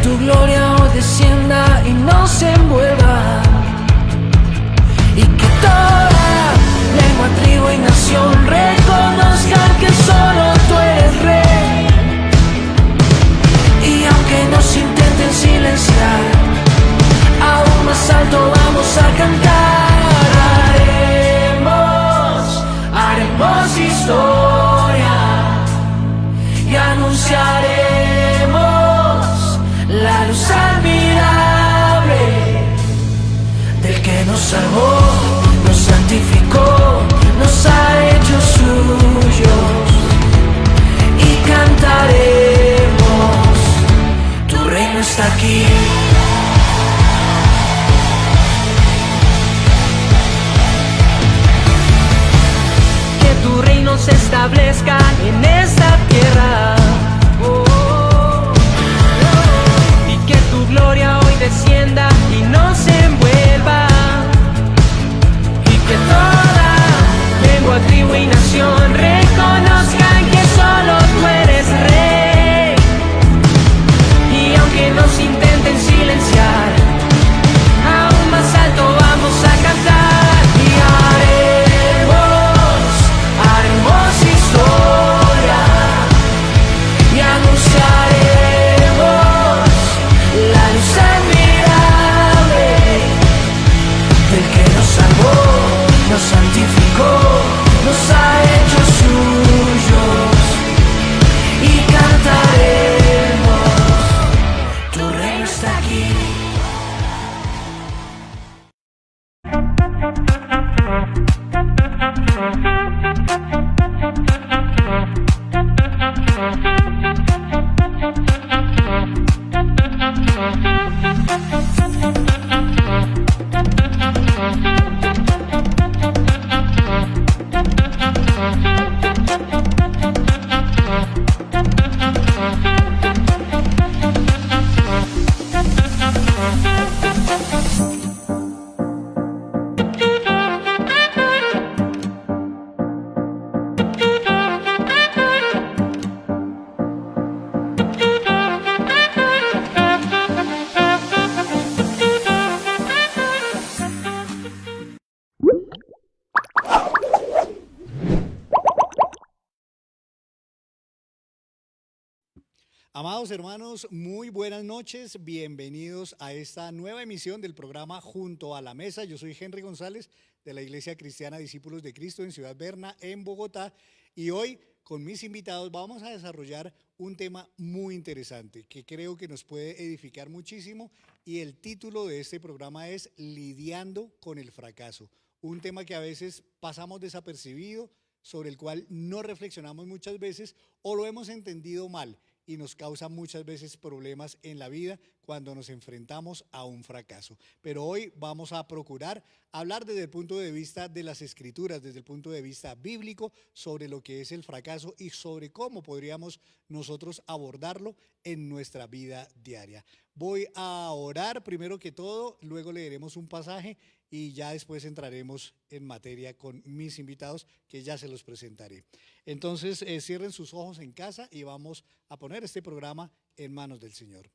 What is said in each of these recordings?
tu gloria hoy descienda y nos envuelva, y que toda lengua, tribu y nación reconozcan que solo tú eres rey. Y aunque nos intenten silenciar, aún más alto vamos a cantar. Haremos historia y anunciaremos la luz admirable del que nos salvó, nos santificó, nos ha hecho suyos, y cantaremos, tu reino está aquí. Que tu reino se establezca en esta tierra, y que tu gloria hoy descienda y nos envuelva, y que toda lengua, tribu y nación reconozcan que solo tú eres rey. Y aunque nos intenten silenciar, aún más alto vamos a cantar. Y haremos historia y anunciaremos la luz admirable del que nos salvó, nos santificó, nos ha hecho suyos, y cantaremos, tu reino está aquí. Amados hermanos, muy buenas noches, bienvenidos a esta nueva emisión del programa Junto a la Mesa. Yo soy Henry González de la Iglesia Cristiana Discípulos de Cristo en Ciudad Berna, en Bogotá, y hoy con mis invitados vamos a desarrollar un tema muy interesante que creo que nos puede edificar muchísimo, y el título de este programa es Lidiando con el fracaso, un tema que a veces pasamos desapercibido, sobre el cual no reflexionamos muchas veces o lo hemos entendido mal, y nos causa muchas veces problemas en la vida cuando nos enfrentamos a un fracaso. Pero hoy vamos a procurar hablar desde el punto de vista de las Escrituras, desde el punto de vista bíblico, sobre lo que es el fracaso y sobre cómo podríamos nosotros abordarlo en nuestra vida diaria. Voy a orar primero que todo, luego leeremos un pasaje y ya después entraremos en materia con mis invitados, que ya se los presentaré. Entonces, cierren sus ojos en casa y vamos a poner este programa en manos del Señor.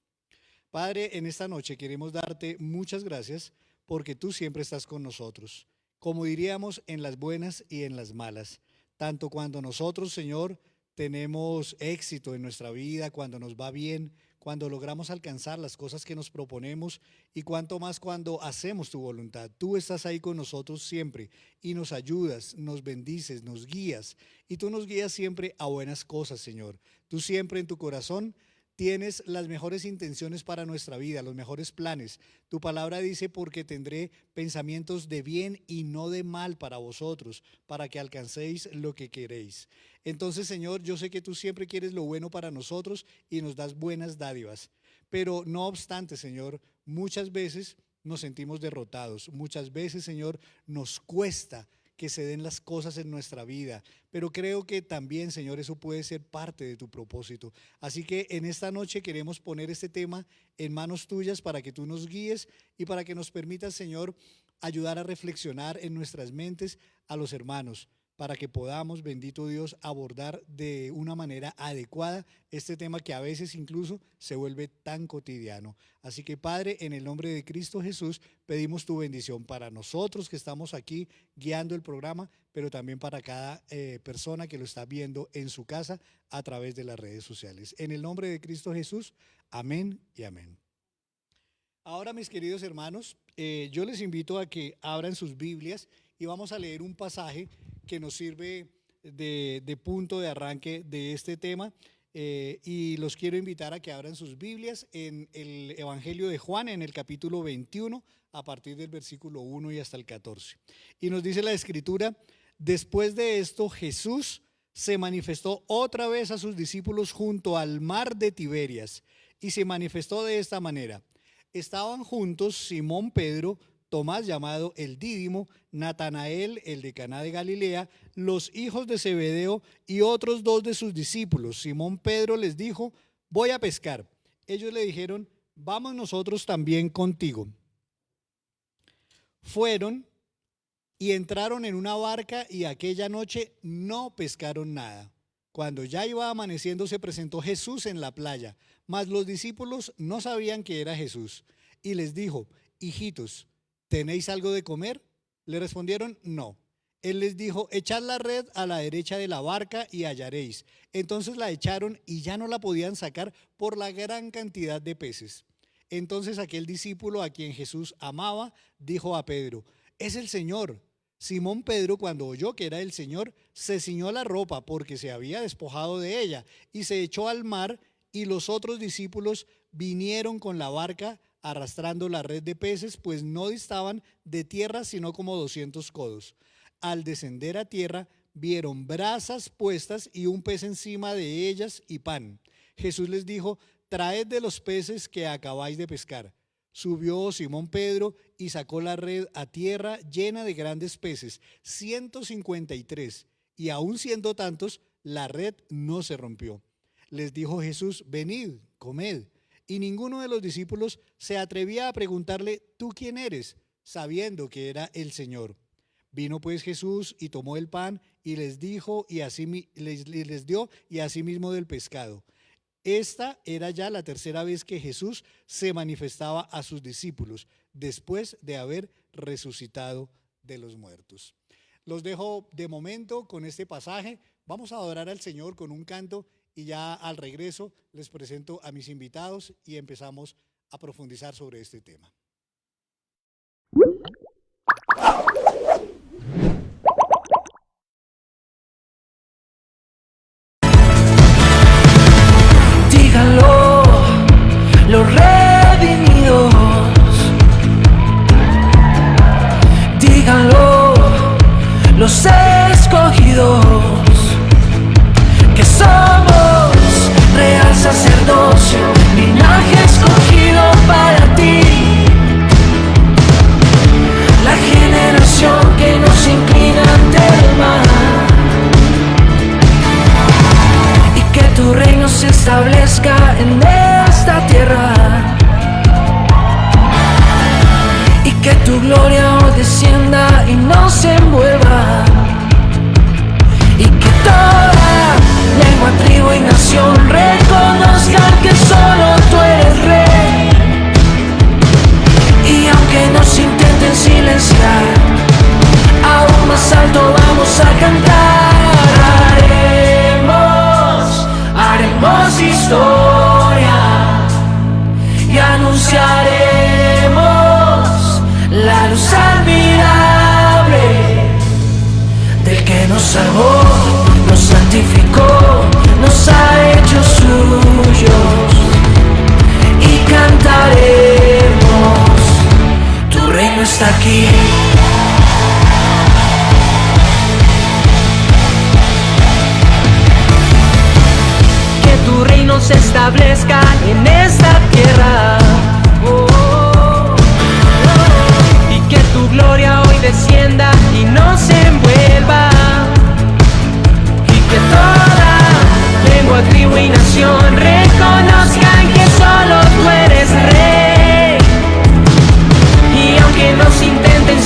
Padre, en esta noche queremos darte muchas gracias porque tú siempre estás con nosotros, como diríamos, en las buenas y en las malas, tanto cuando nosotros, Señor, tenemos éxito en nuestra vida, cuando nos va bien, cuando logramos alcanzar las cosas que nos proponemos, y cuanto más cuando hacemos tu voluntad. Tú estás ahí con nosotros siempre y nos ayudas, nos bendices, nos guías, y tú nos guías siempre a buenas cosas, Señor. Tú siempre en tu corazón tienes las mejores intenciones para nuestra vida, los mejores planes. Tu palabra dice: porque tendré pensamientos de bien y no de mal para vosotros, para que alcancéis lo que queréis. Entonces, Señor, yo sé que tú siempre quieres lo bueno para nosotros y nos das buenas dádivas. Pero no obstante, Señor, muchas veces nos sentimos derrotados. Muchas veces, Señor, nos cuesta que se den las cosas en nuestra vida, pero creo que también, Señor, eso puede ser parte de tu propósito. Así que en esta noche queremos poner este tema en manos tuyas para que tú nos guíes y para que nos permitas, Señor, ayudar a reflexionar en nuestras mentes a los hermanos, para que podamos, bendito Dios, abordar de una manera adecuada este tema que a veces incluso se vuelve tan cotidiano. Así que, Padre, en el nombre de Cristo Jesús, pedimos tu bendición para nosotros que estamos aquí guiando el programa, pero también para cada persona que lo está viendo en su casa a través de las redes sociales. En el nombre de Cristo Jesús, amén y amén. Ahora, mis queridos hermanos, yo les invito a que abran sus Biblias y vamos a leer un pasaje que nos sirve de punto de arranque de este tema, y los quiero invitar a que abran sus Biblias en el Evangelio de Juan, en el capítulo 21, a partir del versículo 1 y hasta el 14. Y nos dice la Escritura: después de esto, Jesús se manifestó otra vez a sus discípulos junto al mar de Tiberias, y se manifestó de esta manera. Estaban juntos Simón Pedro, Tomás llamado el Dídimo, Natanael, el de Caná de Galilea, los hijos de Zebedeo y otros dos de sus discípulos. Simón Pedro les dijo: voy a pescar. Ellos le dijeron: vamos nosotros también contigo. Fueron y entraron en una barca, y aquella noche no pescaron nada. Cuando ya iba amaneciendo, se presentó Jesús en la playa, mas los discípulos no sabían que era Jesús. Y les dijo: hijitos, ¿tenéis algo de comer? Le respondieron: no. Él les dijo: echad la red a la derecha de la barca y hallaréis. Entonces la echaron y ya no la podían sacar por la gran cantidad de peces. Entonces aquel discípulo a quien Jesús amaba dijo a Pedro: es el Señor. Simón Pedro, cuando oyó que era el Señor, se ciñó la ropa porque se había despojado de ella y se echó al mar, y los otros discípulos vinieron con la barca arrastrando la red de peces, pues no distaban de tierra sino como 200 codos. Al descender a tierra, vieron brasas puestas y un pez encima de ellas y pan. Jesús les dijo: traed de los peces que acabáis de pescar. Subió Simón Pedro y sacó la red a tierra llena de grandes peces, 153, y aun siendo tantos, la red no se rompió. Les dijo Jesús: venid, comed. Y ninguno de los discípulos se atrevía a preguntarle: ¿tú quién eres?, sabiendo que era el Señor. Vino pues Jesús y tomó el pan y les dijo, y así les dio, y asimismo del pescado. Esta era ya la tercera vez que Jesús se manifestaba a sus discípulos después de haber resucitado de los muertos. Los dejo de momento con este pasaje. Vamos a adorar al Señor con un canto, y ya al regreso les presento a mis invitados y empezamos a profundizar sobre este tema. Díganlo los redimidos, díganlo los escogidos, que somos real sacerdocio, linaje escogido para ti, la generación que no se inclina ante el mal, y que tu reino se establezca en esta tierra, y que tu gloria hoy descienda y nos envuelva, y que toda lengua, tribu y nación reconozcan que solo tú eres Rey. Y aunque nos intenten silenciar, aún más alto vamos a cantar. Haremos historia y anunciaremos la luz admirable del que nos salvó, nos santificó, nos ha hecho suyos, y cantaremos: tu reino está aquí. Que tu reino se establezca en esta tierra, y que tu gloria hoy descienda y nos envuelva, y que toda lengua, tribu y nación reconozcan que solo tú eres Rey. Y aunque nos intenten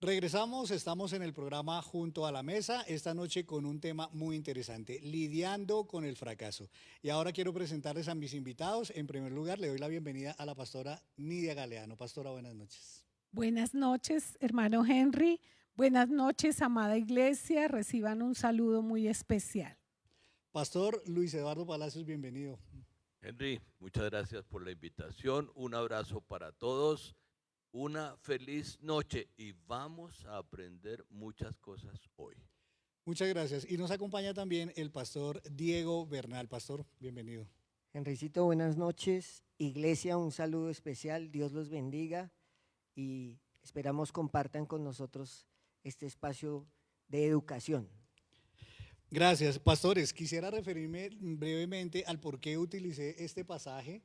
Regresamos, estamos en el programa Junto a la Mesa, esta noche con un tema muy interesante, lidiando con el fracaso. Y ahora quiero presentarles a mis invitados. En primer lugar, le doy la bienvenida a la pastora Nidia Galeano. Pastora, buenas noches. Buenas noches, hermano Henry. Buenas noches, amada iglesia. Reciban un saludo muy especial. Pastor Luis Eduardo Palacios, bienvenido. Henry, muchas gracias por la invitación. Un abrazo para todos. Una feliz noche y vamos a aprender muchas cosas hoy. Muchas gracias. Y nos acompaña también el pastor Diego Bernal. Pastor, bienvenido. Henricito, buenas noches. Iglesia, un saludo especial. Dios los bendiga y esperamos compartan con nosotros este espacio de educación. Gracias. Pastores, quisiera referirme brevemente al por qué utilicé este pasaje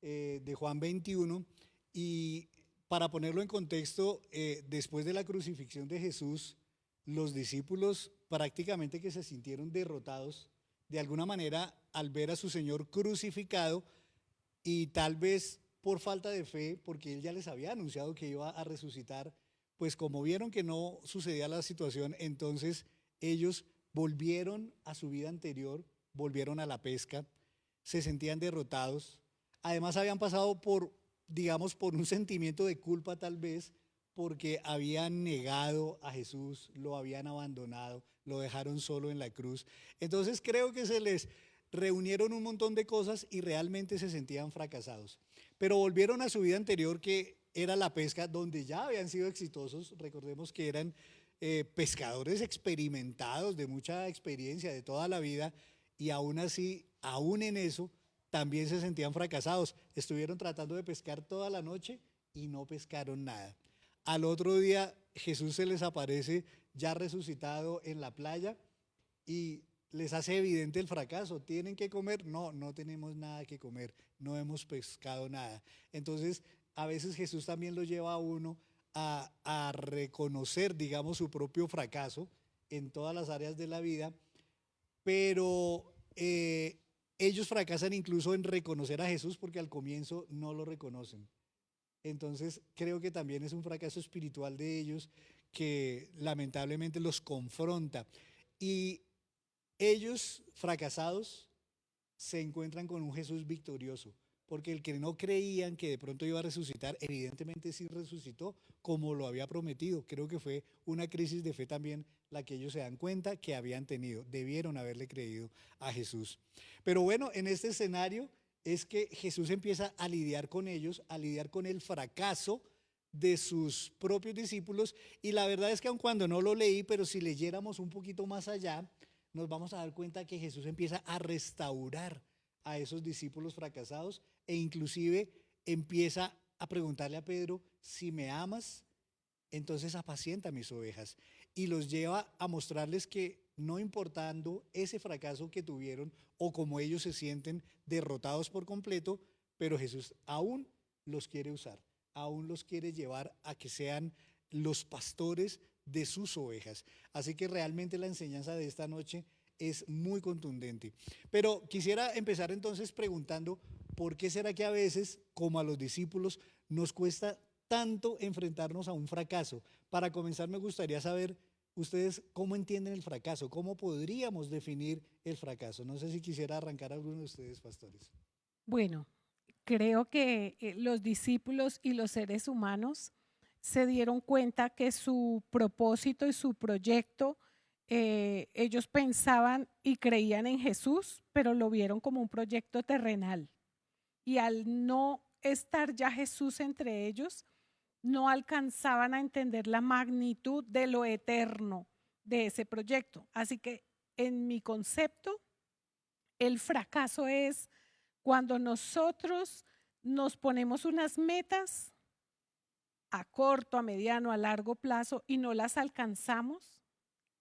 de Juan 21 y para ponerlo en contexto, después de la crucifixión de Jesús, los discípulos prácticamente que se sintieron derrotados de alguna manera al ver a su Señor crucificado y tal vez por falta de fe, porque Él ya les había anunciado que iba a resucitar, pues como vieron que no sucedía la situación, entonces ellos volvieron a su vida anterior, volvieron a la pesca, se sentían derrotados, además habían pasado por, digamos, por un sentimiento de culpa tal vez, porque habían negado a Jesús, lo habían abandonado, lo dejaron solo en la cruz. Entonces creo que se les reunieron un montón de cosas y realmente se sentían fracasados. Pero volvieron a su vida anterior, que era la pesca, donde ya habían sido exitosos. Recordemos que eran pescadores experimentados, de mucha experiencia, de toda la vida, y aún así, aún en eso, también se sentían fracasados. Estuvieron tratando de pescar toda la noche y no pescaron nada. Al otro día Jesús se les aparece ya resucitado en la playa y les hace evidente el fracaso. ¿Tienen que comer? No, no tenemos nada que comer, no hemos pescado nada. Entonces, a veces Jesús también lo lleva a uno a reconocer, digamos, su propio fracaso en todas las áreas de la vida, pero ellos fracasan incluso en reconocer a Jesús porque al comienzo no lo reconocen. Entonces creo que también es un fracaso espiritual de ellos que lamentablemente los confronta. Y ellos fracasados se encuentran con un Jesús victorioso, porque el que no creían que de pronto iba a resucitar, evidentemente sí resucitó como lo había prometido. Creo que fue una crisis de fe también la que ellos se dan cuenta que habían tenido, debieron haberle creído a Jesús. Pero bueno, en este escenario es que Jesús empieza a lidiar con ellos, a lidiar con el fracaso de sus propios discípulos, y la verdad es que aun cuando no lo leí, pero si leyéramos un poquito más allá, nos vamos a dar cuenta que Jesús empieza a restaurar a esos discípulos fracasados e inclusive empieza a preguntarle a Pedro: si me amas, entonces apacienta mis ovejas, y los lleva a mostrarles que no importando ese fracaso que tuvieron o como ellos se sienten derrotados por completo, pero Jesús aún los quiere usar, aún los quiere llevar a que sean los pastores de sus ovejas. Así que realmente la enseñanza de esta noche es muy contundente. Pero quisiera empezar entonces preguntando: ¿por qué será que a veces, como a los discípulos, nos cuesta tanto enfrentarnos a un fracaso? Para comenzar, me gustaría saber ustedes cómo entienden el fracaso, cómo podríamos definir el fracaso. No sé si quisiera arrancar alguno de ustedes, pastores. Bueno, creo que los discípulos y los seres humanos se dieron cuenta que su propósito y su proyecto, ellos pensaban y creían en Jesús, pero lo vieron como un proyecto terrenal. Y al no estar ya Jesús entre ellos, no alcanzaban a entender la magnitud de lo eterno de ese proyecto. Así que en mi concepto, el fracaso es cuando nosotros nos ponemos unas metas a corto, a mediano, a largo plazo y no las alcanzamos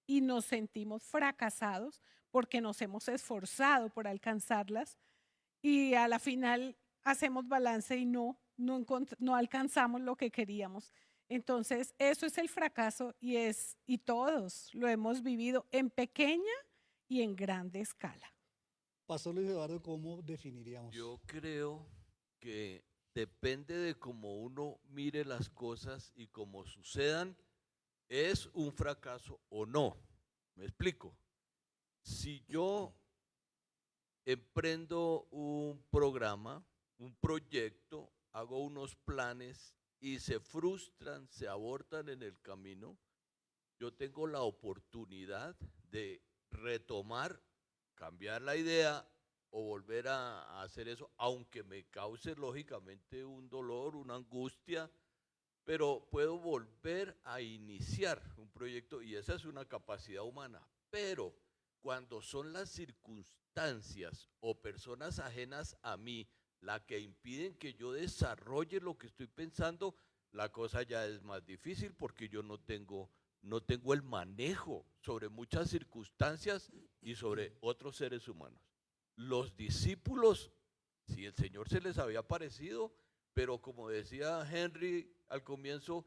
y nos sentimos fracasados porque nos hemos esforzado por alcanzarlas y a la final hacemos balance y no alcanzamos lo que queríamos. Entonces, eso es el fracaso y todos lo hemos vivido en pequeña y en grande escala. Pastor Luis Eduardo, ¿cómo definiríamos? Yo creo que depende de cómo uno mire las cosas y cómo sucedan, ¿es un fracaso o no? Me explico. Si yo emprendo un programa, un proyecto, hago unos planes y se frustran, se abortan en el camino, yo tengo la oportunidad de retomar, cambiar la idea o volver a hacer eso, aunque me cause lógicamente un dolor, una angustia, pero puedo volver a iniciar un proyecto y esa es una capacidad humana. Pero cuando son las circunstancias o personas ajenas a mí las que impiden que yo desarrolle lo que estoy pensando, la cosa ya es más difícil porque yo no tengo el manejo sobre muchas circunstancias y sobre otros seres humanos. Los discípulos, si el Señor se les había parecido, pero como decía Henry al comienzo,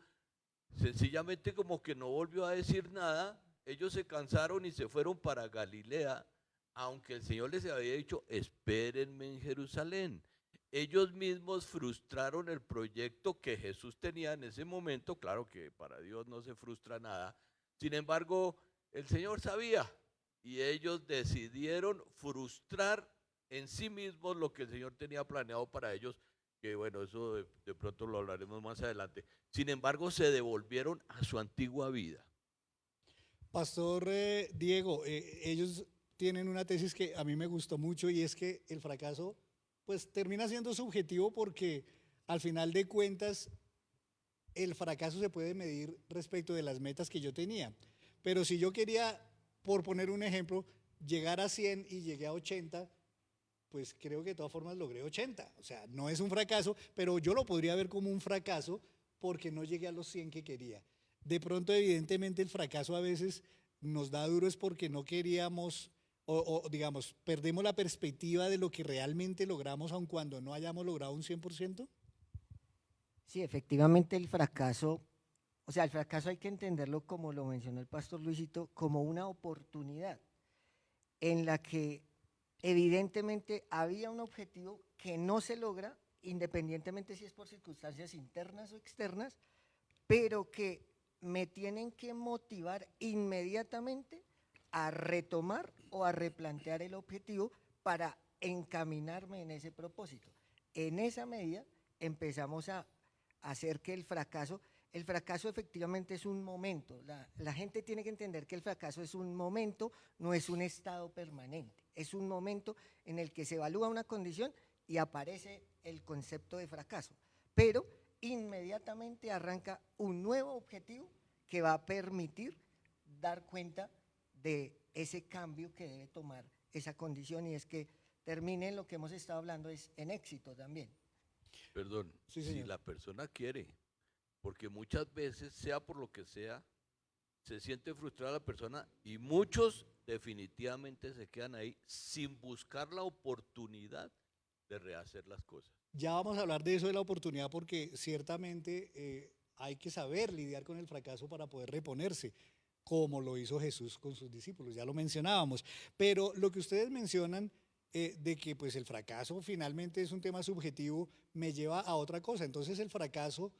sencillamente como que no volvió a decir nada, ellos se cansaron y se fueron para Galilea, aunque el Señor les había dicho, espérenme en Jerusalén. Ellos mismos frustraron el proyecto que Jesús tenía en ese momento, claro que para Dios no se frustra nada, sin embargo, el Señor sabía y ellos decidieron frustrar en sí mismos lo que el Señor tenía planeado para ellos, que bueno, eso de pronto lo hablaremos más adelante. Sin embargo, se devolvieron a su antigua vida. Pastor Diego, ellos tienen una tesis que a mí me gustó mucho y es que el fracaso pues termina siendo subjetivo porque al final de cuentas el fracaso se puede medir respecto de las metas que yo tenía. Pero si yo quería, por poner un ejemplo, llegar a 100 y llegué a 80, pues creo que de todas formas logré 80. O sea, no es un fracaso, pero yo lo podría ver como un fracaso porque no llegué a los 100 que quería. De pronto, evidentemente, el fracaso a veces nos da duro es porque no queríamos o digamos, perdemos la perspectiva de lo que realmente logramos aun cuando no hayamos logrado un 100%. Sí, efectivamente el fracaso, o sea, el fracaso hay que entenderlo como lo mencionó el pastor Luisito, como una oportunidad en la que evidentemente había un objetivo que no se logra, independientemente si es por circunstancias internas o externas, pero que me tienen que motivar inmediatamente a retomar o a replantear el objetivo para encaminarme en ese propósito. En esa medida empezamos a hacer que el fracaso efectivamente es un momento. La gente tiene que entender que el fracaso es un momento, no es un estado permanente. Es un momento en el que se evalúa una condición y aparece el concepto de fracaso. Pero inmediatamente arranca un nuevo objetivo que va a permitir dar cuenta de ese cambio que debe tomar esa condición y es que termine lo que hemos estado hablando es en éxito también. Perdón, Sí, si señor. la persona quiere, porque muchas veces, sea por lo que sea, se siente frustrada la persona y muchos definitivamente se quedan ahí sin buscar la oportunidad de rehacer las cosas. Ya vamos a hablar de eso de la oportunidad porque ciertamente hay que saber lidiar con el fracaso para poder reponerse, como lo hizo Jesús con sus discípulos, ya lo mencionábamos. Pero lo que ustedes mencionan de que pues el fracaso finalmente es un tema subjetivo, me lleva a otra cosa. Entonces el fracaso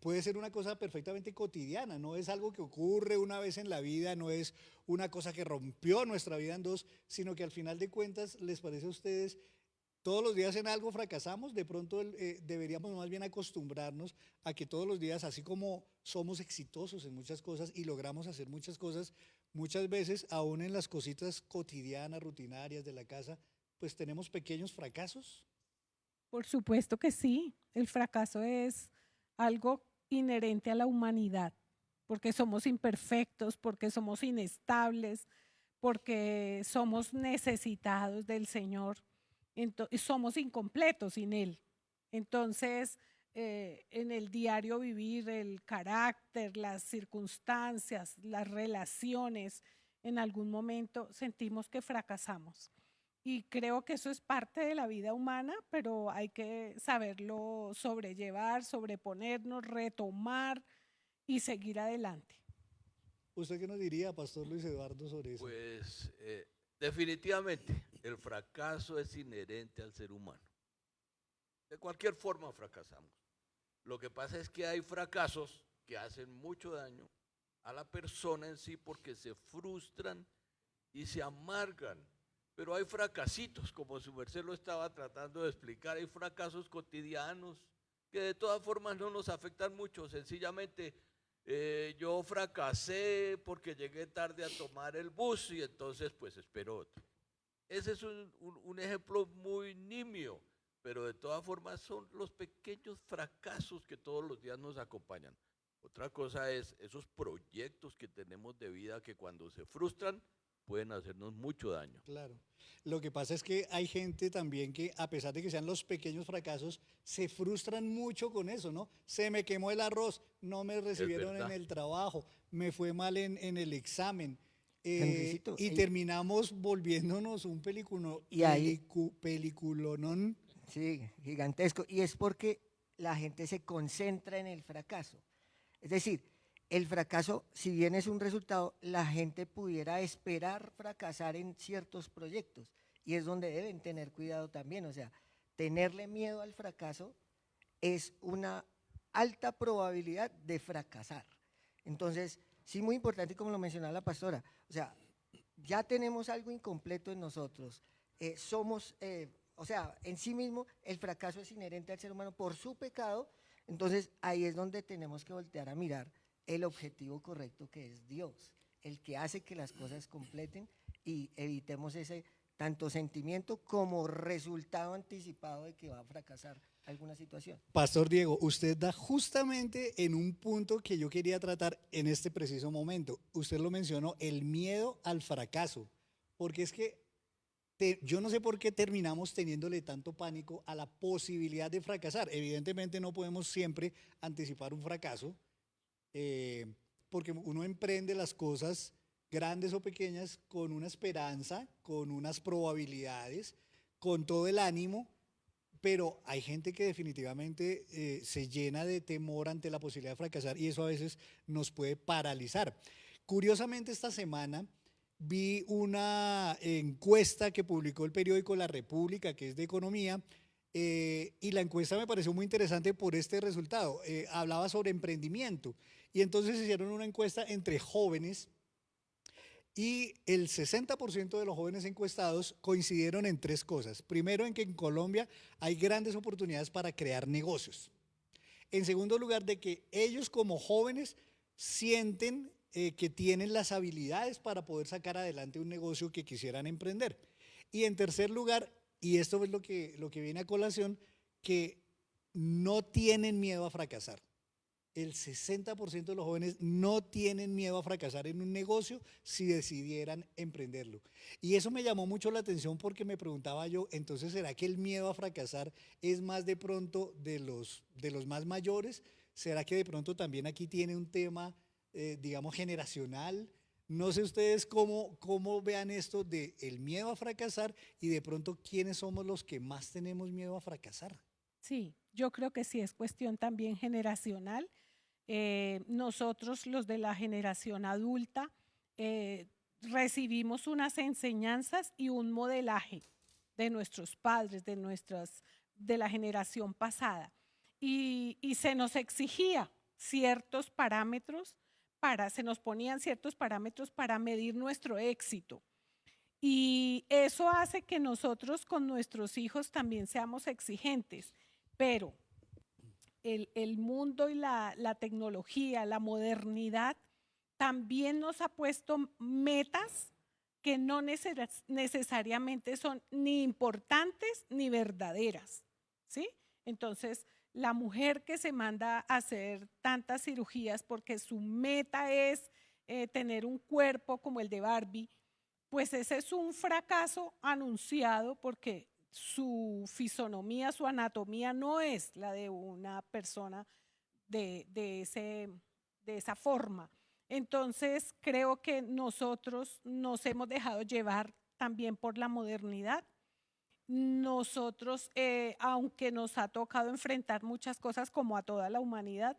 puede ser una cosa perfectamente cotidiana, no es algo que ocurre una vez en la vida, no es una cosa que rompió nuestra vida en dos, sino que al final de cuentas, ¿les parece a ustedes? Todos los días en algo fracasamos, de pronto deberíamos más bien acostumbrarnos a que todos los días, así como somos exitosos en muchas cosas y logramos hacer muchas cosas, muchas veces, aún en las cositas cotidianas, rutinarias de la casa, pues tenemos pequeños fracasos. Por supuesto que sí, el fracaso es algo inherente a la humanidad, porque somos imperfectos, porque somos inestables, porque somos necesitados del Señor, somos incompletos sin Él. Entonces, en el diario vivir, el carácter, las circunstancias, las relaciones, en algún momento sentimos que fracasamos. Y creo que eso es parte de la vida humana, pero hay que saberlo sobrellevar, sobreponernos, retomar y seguir adelante. ¿Usted qué nos diría, Pastor Luis Eduardo, sobre eso? Pues definitivamente el fracaso es inherente al ser humano. De cualquier forma fracasamos. Lo que pasa es que hay fracasos que hacen mucho daño a la persona en sí porque se frustran y se amargan. Pero hay fracasitos, como su merced lo estaba tratando de explicar, hay fracasos cotidianos que de todas formas no nos afectan mucho. Sencillamente yo fracasé porque llegué tarde a tomar el bus y entonces pues espero otro. Ese es un ejemplo muy nimio, pero de todas formas son los pequeños fracasos que todos los días nos acompañan. Otra cosa es esos proyectos que tenemos de vida que cuando se frustran pueden hacernos mucho daño. Claro. Lo que pasa es que hay gente también que, a pesar de que sean los pequeños fracasos, se frustran mucho con eso, ¿no? Se me quemó el arroz, no me recibieron en verdad. el trabajo, me fue mal en el examen. Henricito, Y terminamos volviéndonos un Y ahí- peliculonón. Sí, gigantesco. Y es porque la gente se concentra en el fracaso. Es decir, el fracaso, si bien es un resultado, la gente pudiera esperar fracasar en ciertos proyectos. Y es donde deben tener cuidado también. O sea, tenerle miedo al fracaso es una alta probabilidad de fracasar. Entonces, sí, muy importante, como lo mencionaba la pastora, o sea, ya tenemos algo incompleto en nosotros, o sea, en sí mismo el fracaso es inherente al ser humano por su pecado, entonces ahí es donde tenemos que voltear a mirar el objetivo correcto que es Dios, el que hace que las cosas completen y evitemos ese tanto sentimiento como resultado anticipado de que va a fracasar alguna situación. Pastor Diego, usted da justamente en un punto que yo quería tratar en este preciso momento. Usted lo mencionó, el miedo al fracaso, porque es que yo no sé por qué terminamos teniéndole tanto pánico a la posibilidad de fracasar. Evidentemente no podemos siempre anticipar un fracaso, porque uno emprende las cosas grandes o pequeñas con una esperanza, con unas probabilidades, con todo el ánimo, pero hay gente que definitivamente se llena de temor ante la posibilidad de fracasar y eso a veces nos puede paralizar. Curiosamente, esta semana vi una encuesta que publicó el periódico La República, que es de economía, y la encuesta me pareció muy interesante por este resultado. Hablaba sobre emprendimiento y entonces hicieron una encuesta entre jóvenes y el 60% de los jóvenes encuestados coincidieron en tres cosas. Primero, en que en Colombia hay grandes oportunidades para crear negocios. En segundo lugar, de que ellos como jóvenes sienten que tienen las habilidades para poder sacar adelante un negocio que quisieran emprender. Y en tercer lugar, y esto es lo que viene a colación, que no tienen miedo a fracasar. El 60% de los jóvenes no tienen miedo a fracasar en un negocio si decidieran emprenderlo. Y eso me llamó mucho la atención porque me preguntaba yo, entonces, ¿será que el miedo a fracasar es más de pronto de los más mayores? ¿Será que de pronto también aquí tiene un tema, digamos, generacional? No sé ustedes cómo vean esto del miedo a fracasar y de pronto quiénes somos los que más tenemos miedo a fracasar. Sí, yo creo que sí es cuestión también generacional. Nosotros, los de la generación adulta, recibimos unas enseñanzas y un modelaje de nuestros padres, de la generación pasada. Y se nos exigía ciertos parámetros, se nos ponían ciertos parámetros para medir nuestro éxito. Y eso hace que nosotros con nuestros hijos también seamos exigentes, pero el mundo y la tecnología, la modernidad, también nos ha puesto metas que no necesariamente son ni importantes ni verdaderas, ¿sí? Entonces, la mujer que se manda a hacer tantas cirugías porque su meta es tener un cuerpo como el de Barbie, pues ese es un fracaso anunciado porque su fisonomía, su anatomía no es la de una persona de esa forma. Entonces, creo que nosotros nos hemos dejado llevar también por la modernidad. Nosotros, aunque nos ha tocado enfrentar muchas cosas como a toda la humanidad,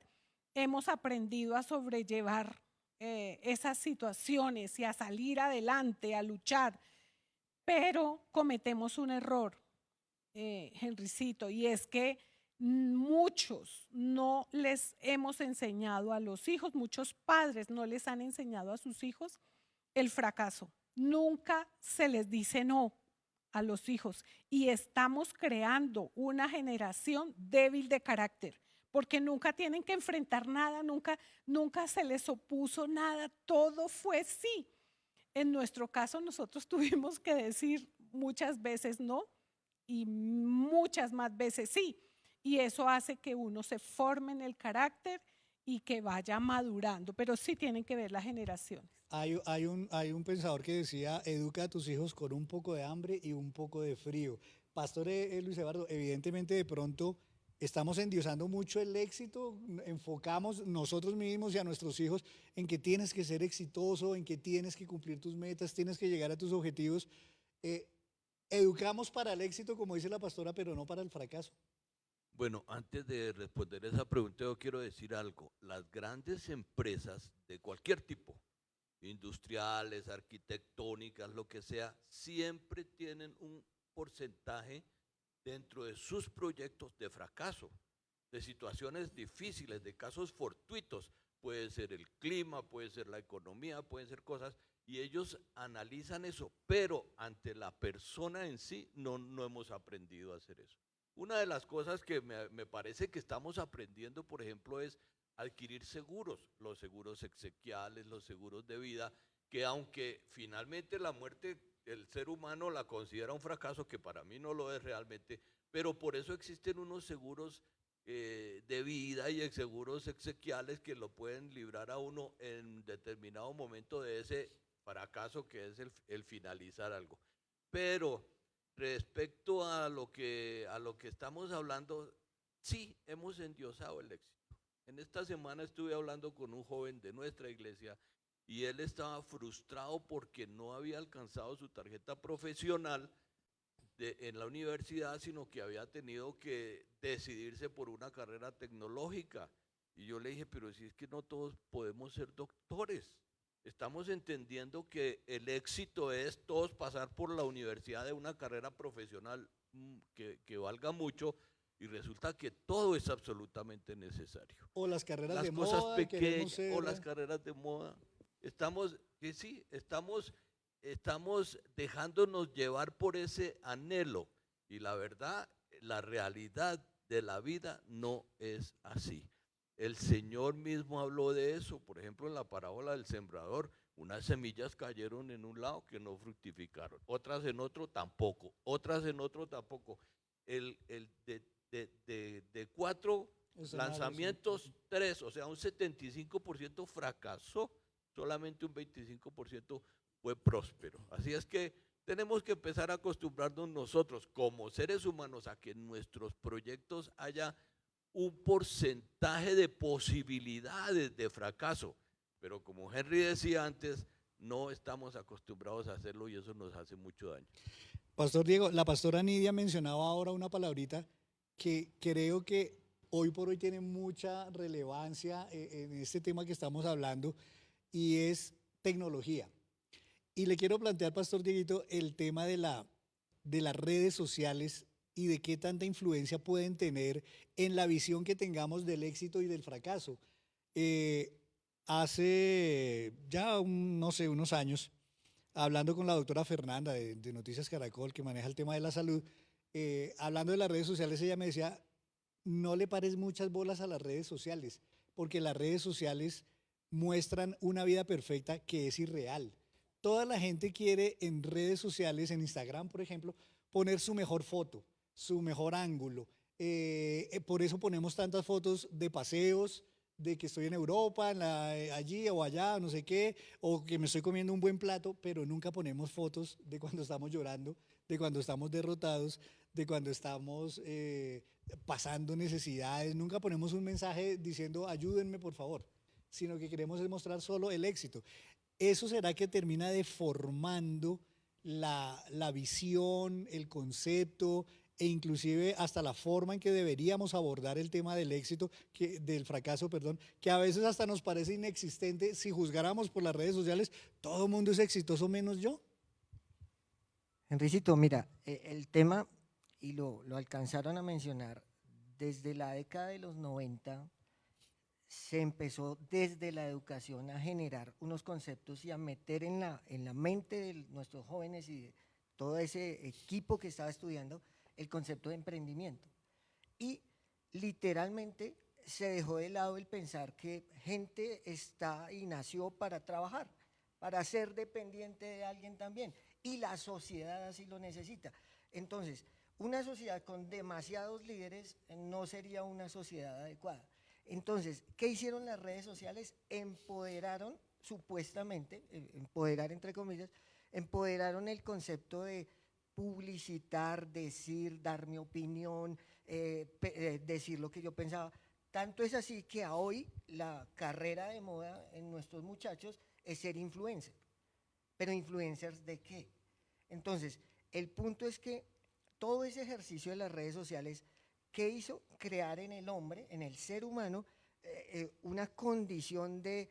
hemos aprendido a sobrellevar esas situaciones y a salir adelante, a luchar, pero cometemos un error, Henricito, y es que muchos no les hemos enseñado a los hijos, muchos padres no les han enseñado a sus hijos el fracaso. Nunca se les dice no a los hijos y estamos creando una generación débil de carácter porque nunca tienen que enfrentar nada, nunca se les opuso nada, todo fue sí. En nuestro caso nosotros tuvimos que decir muchas veces no y muchas más veces sí. Y eso hace que uno se forme en el carácter y que vaya madurando, pero sí tienen que ver las generaciones. Hay un pensador que decía, educa a tus hijos con un poco de hambre y un poco de frío. Pastor Luis Eduardo, evidentemente de pronto estamos endiosando mucho el éxito, enfocamos nosotros mismos y a nuestros hijos en que tienes que ser exitoso, en que tienes que cumplir tus metas, tienes que llegar a tus objetivos. Educamos para el éxito, como dice la pastora, pero no para el fracaso. Bueno, antes de responder esa pregunta, yo quiero decir algo. Las grandes empresas de cualquier tipo, industriales, arquitectónicas, lo que sea, siempre tienen un porcentaje dentro de sus proyectos de fracaso, de situaciones difíciles, de casos fortuitos. Puede ser el clima, puede ser la economía, pueden ser cosas, y ellos analizan eso, pero ante la persona en sí no hemos aprendido a hacer eso. Una de las cosas que me parece que estamos aprendiendo, por ejemplo, es adquirir seguros, los seguros exequiales, los seguros de vida, que aunque finalmente la muerte el ser humano la considera un fracaso, que para mí no lo es realmente, pero por eso existen unos seguros de vida y seguros exequiales que lo pueden librar a uno en determinado momento de ese fracaso que es el finalizar algo. Pero respecto a lo que estamos hablando, sí, hemos endiosado el éxito. En esta semana estuve hablando con un joven de nuestra iglesia y él estaba frustrado porque no había alcanzado su tarjeta profesional en la universidad, sino que había tenido que decidirse por una carrera tecnológica. Y yo le dije, pero si es que no todos podemos ser doctores. Estamos entendiendo que el éxito es todos pasar por la universidad de una carrera profesional que valga mucho, y resulta que todo es absolutamente necesario. O las carreras las de cosas moda, pequeñas, ser, o las carreras de moda. Estamos dejándonos llevar por ese anhelo, y la verdad, la realidad de la vida no es así. El Señor mismo habló de eso, por ejemplo, en la parábola del sembrador. Unas semillas cayeron en un lado que no fructificaron, otras en otro tampoco, otras en otro tampoco. De 4 lanzamientos, 3, o sea, un 75% fracasó, solamente un 25% fue próspero. Así es que tenemos que empezar a acostumbrarnos nosotros como seres humanos a que en nuestros proyectos haya un porcentaje de posibilidades de fracaso, pero como Henry decía antes, no estamos acostumbrados a hacerlo y eso nos hace mucho daño. Pastor Diego, la pastora Nidia mencionaba ahora una palabrita que creo que hoy por hoy tiene mucha relevancia en este tema que estamos hablando, y es tecnología. Y le quiero plantear, Pastor Dieguito, el tema de las redes sociales y de qué tanta influencia pueden tener en la visión que tengamos del éxito y del fracaso. Hace ya, no sé, unos años, hablando con la doctora Fernanda de Noticias Caracol, que maneja el tema de la salud, hablando de las redes sociales, ella me decía, no le pares muchas bolas a las redes sociales, porque las redes sociales muestran una vida perfecta que es irreal. Toda la gente quiere en redes sociales, en Instagram, por ejemplo, poner su mejor foto, su mejor ángulo. Por eso ponemos tantas fotos de paseos, de que estoy en Europa, allí o allá, no sé qué, o que me estoy comiendo un buen plato, pero nunca ponemos fotos de cuando estamos llorando, de cuando estamos derrotados, de cuando estamos pasando necesidades. Nunca ponemos un mensaje diciendo ayúdenme por favor, sino que queremos mostrar solo el éxito. ¿Eso será que termina deformando la visión, el concepto e inclusive hasta la forma en que deberíamos abordar el tema del éxito, del fracaso, perdón, que a veces hasta nos parece inexistente? Si juzgáramos por las redes sociales, todo el mundo es exitoso menos yo. Henricito, mira, el tema, y lo alcanzaron a mencionar, desde la década de los 90 se empezó desde la educación a generar unos conceptos y a meter en la mente de nuestros jóvenes y de todo ese equipo que estaba estudiando el concepto de emprendimiento. Y literalmente se dejó de lado el pensar que gente está y nació para trabajar, para ser dependiente de alguien también, y la sociedad así lo necesita. Entonces, una sociedad con demasiados líderes no sería una sociedad adecuada. Entonces, ¿qué hicieron las redes sociales? Empoderaron, supuestamente, empoderar entre comillas, empoderaron el concepto de publicitar, decir, dar mi opinión, decir lo que yo pensaba. Tanto es así que a hoy la carrera de moda en nuestros muchachos es ser influencer. ¿Pero influencers de qué? Entonces, el punto es que todo ese ejercicio de las redes sociales, ¿qué hizo? Crear en el hombre, en el ser humano, una condición de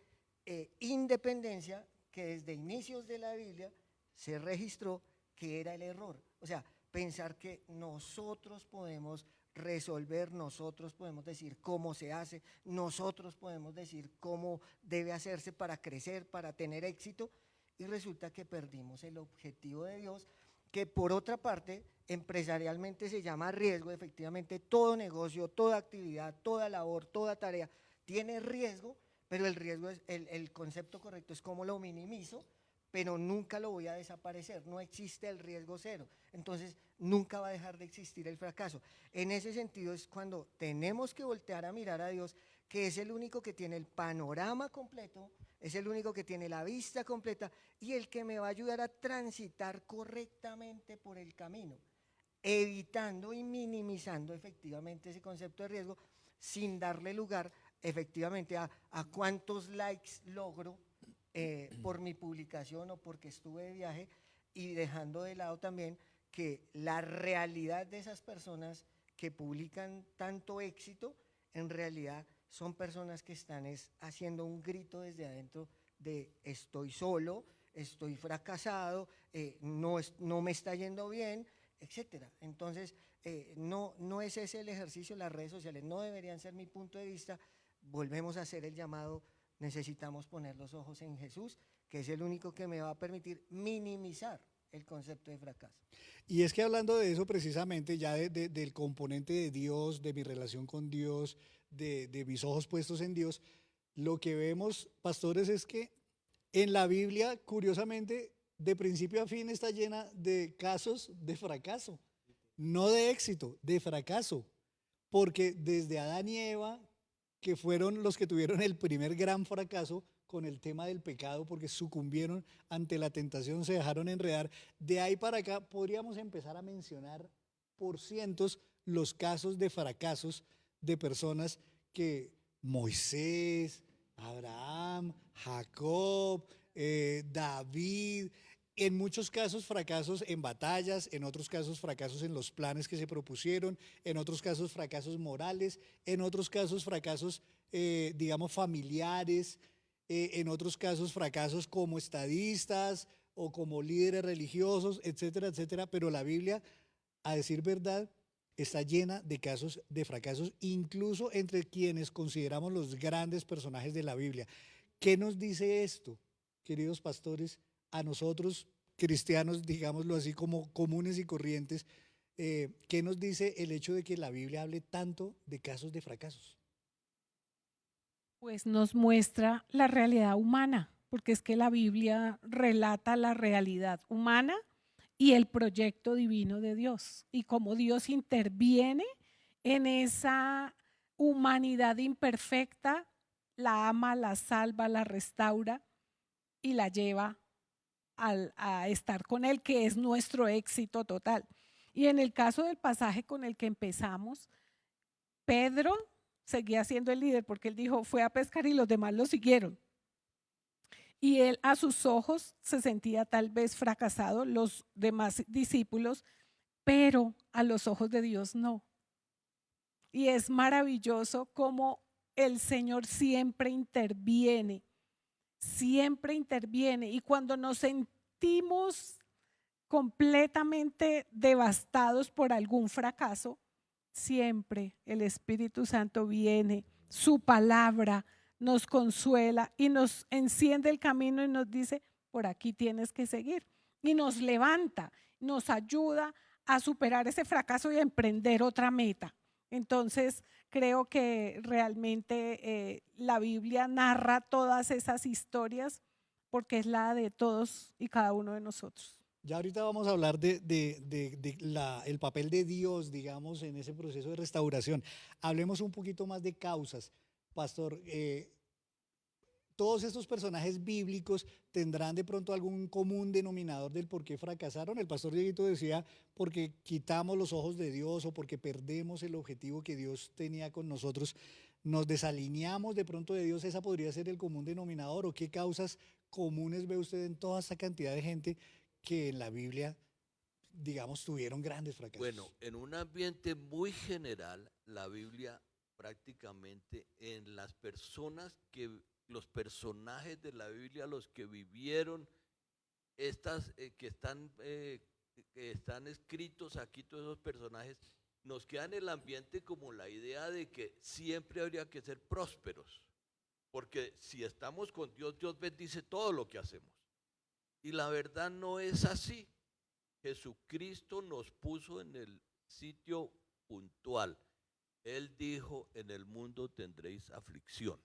independencia que desde inicios de la Biblia se registró que era el error. O sea, pensar que nosotros podemos resolver, nosotros podemos decir cómo se hace, nosotros podemos decir cómo debe hacerse para crecer, para tener éxito, y resulta que perdimos el objetivo de Dios, que por otra parte empresarialmente se llama riesgo. Efectivamente, todo negocio, toda actividad, toda labor, toda tarea tiene riesgo, pero el riesgo es, el concepto correcto es cómo lo minimizo, pero nunca lo voy a desaparecer, no existe el riesgo cero, entonces nunca va a dejar de existir el fracaso. En ese sentido es cuando tenemos que voltear a mirar a Dios, que es el único que tiene el panorama completo, es el único que tiene la vista completa y el que me va a ayudar a transitar correctamente por el camino, evitando y minimizando efectivamente ese concepto de riesgo, sin darle lugar efectivamente a cuántos likes logro por mi publicación o porque estuve de viaje, y dejando de lado también que la realidad de esas personas que publican tanto éxito, en realidad son personas que están haciendo un grito desde adentro de estoy solo, estoy fracasado, no me está yendo bien, etcétera. Entonces, no es ese el ejercicio. Las redes sociales no deberían ser mi punto de vista. Volvemos a hacer el llamado, necesitamos poner los ojos en Jesús, que es el único que me va a permitir minimizar el concepto de fracaso. Y es que hablando de eso precisamente, ya del componente de Dios, de mi relación con Dios, de mis ojos puestos en Dios, lo que vemos, pastores, es que en la Biblia, curiosamente, de principio a fin está llena de casos de fracaso, no de éxito, de fracaso, porque desde Adán y Eva, que fueron los que tuvieron el primer gran fracaso con el tema del pecado, porque sucumbieron ante la tentación, se dejaron enredar. De ahí para acá podríamos empezar a mencionar por cientos los casos de fracasos de personas que Moisés, Abraham, Jacob, David, en muchos casos fracasos en batallas, en otros casos fracasos en los planes que se propusieron, en otros casos fracasos morales, en otros casos fracasos, digamos, familiares, en otros casos fracasos como estadistas o como líderes religiosos, etcétera, etcétera. Pero la Biblia, a decir verdad, está llena de casos de fracasos, incluso entre quienes consideramos los grandes personajes de la Biblia. ¿Qué nos dice esto, queridos pastores, a nosotros cristianos, digámoslo así, como comunes y corrientes? ¿Qué nos dice el hecho de que la Biblia hable tanto de casos de fracasos? Pues nos muestra la realidad humana, porque es que la Biblia relata la realidad humana y el proyecto divino de Dios, y cómo Dios interviene en esa humanidad imperfecta, la ama, la salva, la restaura y la lleva a estar con Él, que es nuestro éxito total. Y en el caso del pasaje con el que empezamos, Pedro seguía siendo el líder porque él dijo, fue a pescar y los demás lo siguieron. Y él a sus ojos se sentía tal vez fracasado, los demás discípulos, pero a los ojos de Dios no. Y es maravilloso cómo el Señor siempre interviene. Y cuando nos sentimos completamente devastados por algún fracaso, siempre el Espíritu Santo viene, su palabra nos consuela y nos enciende el camino y nos dice, por aquí tienes que seguir. Y nos levanta, nos ayuda a superar ese fracaso y a emprender otra meta. Entonces, creo que realmente la Biblia narra todas esas historias porque es la de todos y cada uno de nosotros. Ya ahorita vamos a hablar el papel de Dios, digamos, en ese proceso de restauración. Hablemos un poquito más de causas. Pastor, todos estos personajes bíblicos tendrán de pronto algún común denominador del por qué fracasaron. El pastor Dieguito decía porque quitamos los ojos de Dios o porque perdemos el objetivo que Dios tenía con nosotros, nos desalineamos de pronto de Dios. ¿Esa podría ser el común denominador o qué causas comunes ve usted en toda esa cantidad de gente que en la Biblia, digamos, tuvieron grandes fracasos? Bueno, en un ambiente muy general, la Biblia prácticamente en las personas los personajes de la Biblia, los que vivieron estas que están escritos aquí, todos esos personajes, nos queda en el ambiente como la idea de que siempre habría que ser prósperos, porque si estamos con Dios, Dios bendice todo lo que hacemos. Y la verdad no es así. Jesucristo nos puso en el sitio puntual. Él dijo, en el mundo tendréis aflicción.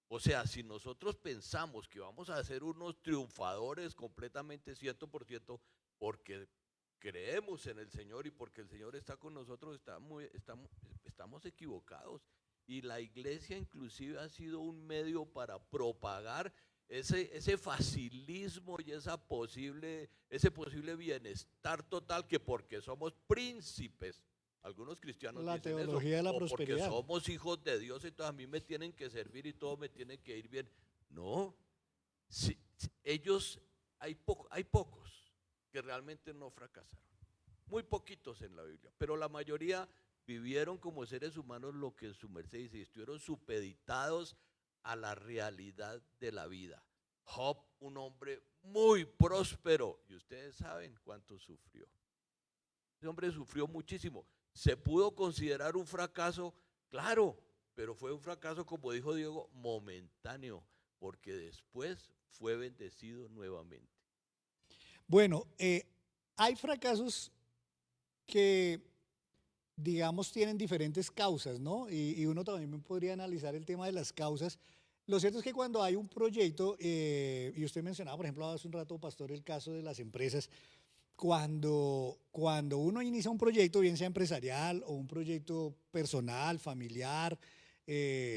O sea, si nosotros pensamos que vamos a ser unos triunfadores completamente 100%, porque creemos en el Señor y porque el Señor está con nosotros, estamos equivocados. Y la iglesia inclusive ha sido un medio para propagar ese facilismo y ese posible bienestar total, que porque somos príncipes, algunos cristianos La dicen teología de la o porque prosperidad. somos hijos de Dios, entonces a mí me tienen que servir y todo me tiene que ir bien. No, hay pocos que realmente no fracasaron, muy poquitos en la Biblia, pero la mayoría vivieron como seres humanos lo que su merced dice, y estuvieron supeditados a la realidad de la vida. Job, un hombre muy próspero, y ustedes saben cuánto sufrió. Ese hombre sufrió muchísimo. ¿Se pudo considerar un fracaso? Claro, pero fue un fracaso, como dijo Diego, momentáneo, porque después fue bendecido nuevamente. Bueno, hay fracasos que, digamos, tienen diferentes causas, ¿no? Y uno también podría analizar el tema de las causas. Lo cierto es que cuando hay un proyecto, y usted mencionaba, por ejemplo, hace un rato, Pastor, el caso de las empresas, cuando uno inicia un proyecto, bien sea empresarial o un proyecto personal, familiar,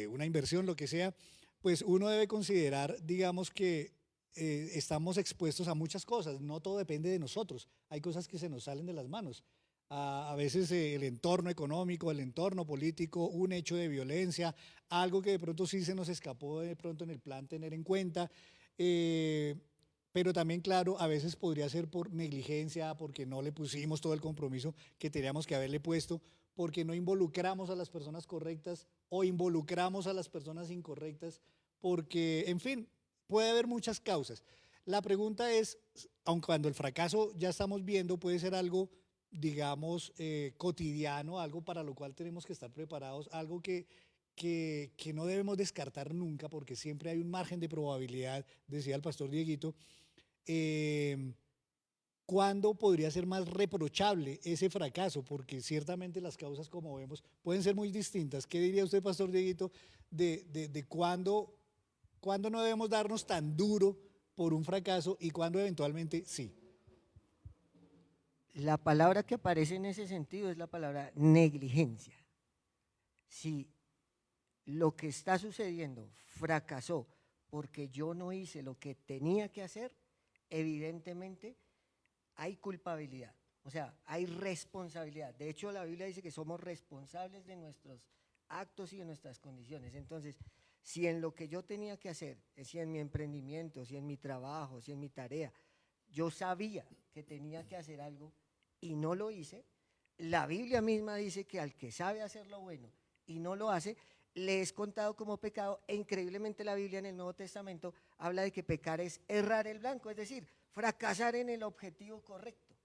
una inversión, lo que sea, pues uno debe considerar, digamos, que estamos expuestos a muchas cosas, no todo depende de nosotros, hay cosas que se nos salen de las manos. A veces el entorno económico, el entorno político, un hecho de violencia, algo que de pronto sí se nos escapó de pronto en el plan tener en cuenta, pero también, claro, a veces podría ser por negligencia, porque no le pusimos todo el compromiso que teníamos que haberle puesto, porque no involucramos a las personas correctas o involucramos a las personas incorrectas, porque, en fin, puede haber muchas causas. La pregunta es, aun cuando el fracaso ya estamos viendo, puede ser algo, digamos, cotidiano, algo para lo cual tenemos que estar preparados, algo que no debemos descartar nunca, porque siempre hay un margen de probabilidad, decía el pastor Dieguito. ¿Cuándo podría ser más reprochable ese fracaso? Porque ciertamente las causas, como vemos, pueden ser muy distintas. ¿Qué diría usted, pastor Dieguito, de cuándo no debemos darnos tan duro por un fracaso y cuándo eventualmente sí? La palabra que aparece en ese sentido es la palabra negligencia. Si lo que está sucediendo fracasó porque yo no hice lo que tenía que hacer, evidentemente hay culpabilidad, o sea, hay responsabilidad. De hecho, la Biblia dice que somos responsables de nuestros actos y de nuestras condiciones. Entonces, si en lo que yo tenía que hacer, si en mi emprendimiento, si en mi trabajo, si en mi tarea, yo sabía que tenía que hacer algo y no lo hice, la Biblia misma dice que al que sabe hacer lo bueno y no lo hace, le es contado como pecado. E increíblemente la Biblia en el Nuevo Testamento habla de que pecar es errar el blanco, es decir, fracasar en el objetivo correcto.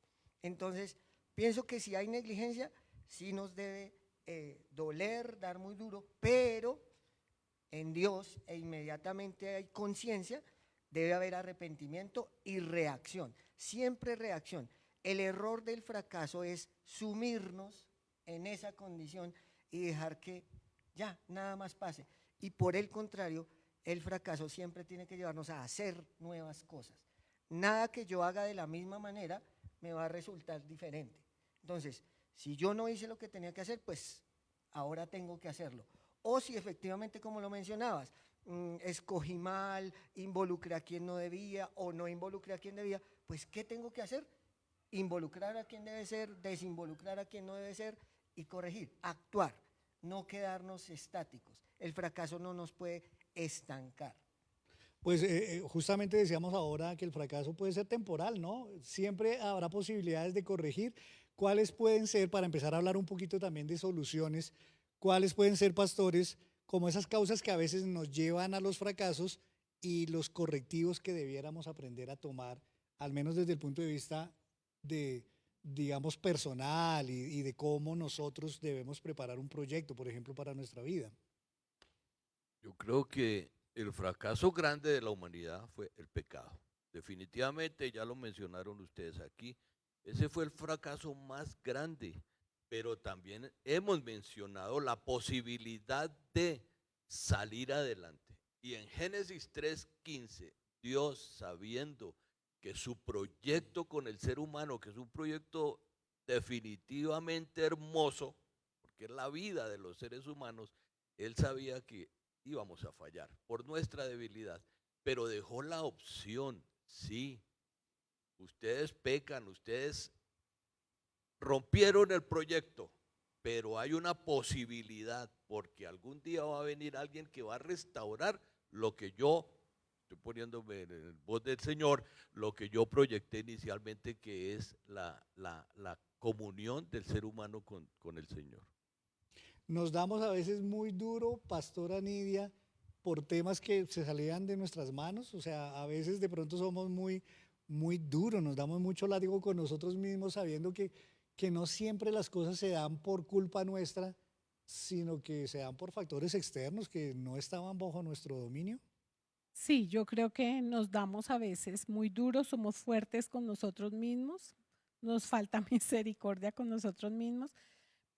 Entonces, pienso que si hay negligencia, sí nos debe doler, dar muy duro, pero en Dios e inmediatamente hay conciencia, debe haber arrepentimiento y reacción, siempre reacción. El error del fracaso es sumirnos en esa condición y dejar que ya nada más pase. Y por el contrario, el fracaso siempre tiene que llevarnos a hacer nuevas cosas. Nada que yo haga de la misma manera me va a resultar diferente. Entonces, si yo no hice lo que tenía que hacer, pues ahora tengo que hacerlo. O si efectivamente, como lo mencionabas, escogí mal, involucré a quien no debía o no involucré a quien debía, pues ¿qué tengo que hacer? Involucrar a quien debe ser, desinvolucrar a quien no debe ser y corregir, actuar, no quedarnos estáticos. El fracaso no nos puede estancar. Pues justamente decíamos ahora que el fracaso puede ser temporal, ¿no? Siempre habrá posibilidades de corregir. ¿Cuáles pueden ser, para empezar a hablar un poquito también de soluciones, cuáles pueden ser, pastores, como esas causas que a veces nos llevan a los fracasos y los correctivos que debiéramos aprender a tomar, al menos desde el punto de vista de, digamos, personal y de cómo nosotros debemos preparar un proyecto, por ejemplo, para nuestra vida? Yo creo que el fracaso grande de la humanidad fue el pecado. Definitivamente, ya lo mencionaron ustedes aquí, ese fue el fracaso más grande, pero también hemos mencionado la posibilidad de salir adelante. Y en Génesis 3:15, Dios, sabiendo que su proyecto con el ser humano, que es un proyecto definitivamente hermoso, porque es la vida de los seres humanos, Él sabía que íbamos a fallar por nuestra debilidad, pero dejó la opción, sí, ustedes pecan, ustedes rompieron el proyecto, pero hay una posibilidad, porque algún día va a venir alguien que va a restaurar lo que yo, estoy poniéndome en voz del Señor, lo que yo proyecté inicialmente, que es la comunión del ser humano con el Señor. Nos damos a veces muy duro, pastora Nidia, por temas que se salían de nuestras manos. O sea, a veces de pronto somos muy duros, nos damos mucho látigo con nosotros mismos, sabiendo que no siempre las cosas se dan por culpa nuestra, sino que se dan por factores externos que no estaban bajo nuestro dominio. Sí, yo creo que nos damos a veces muy duros, somos fuertes con nosotros mismos, nos falta misericordia con nosotros mismos,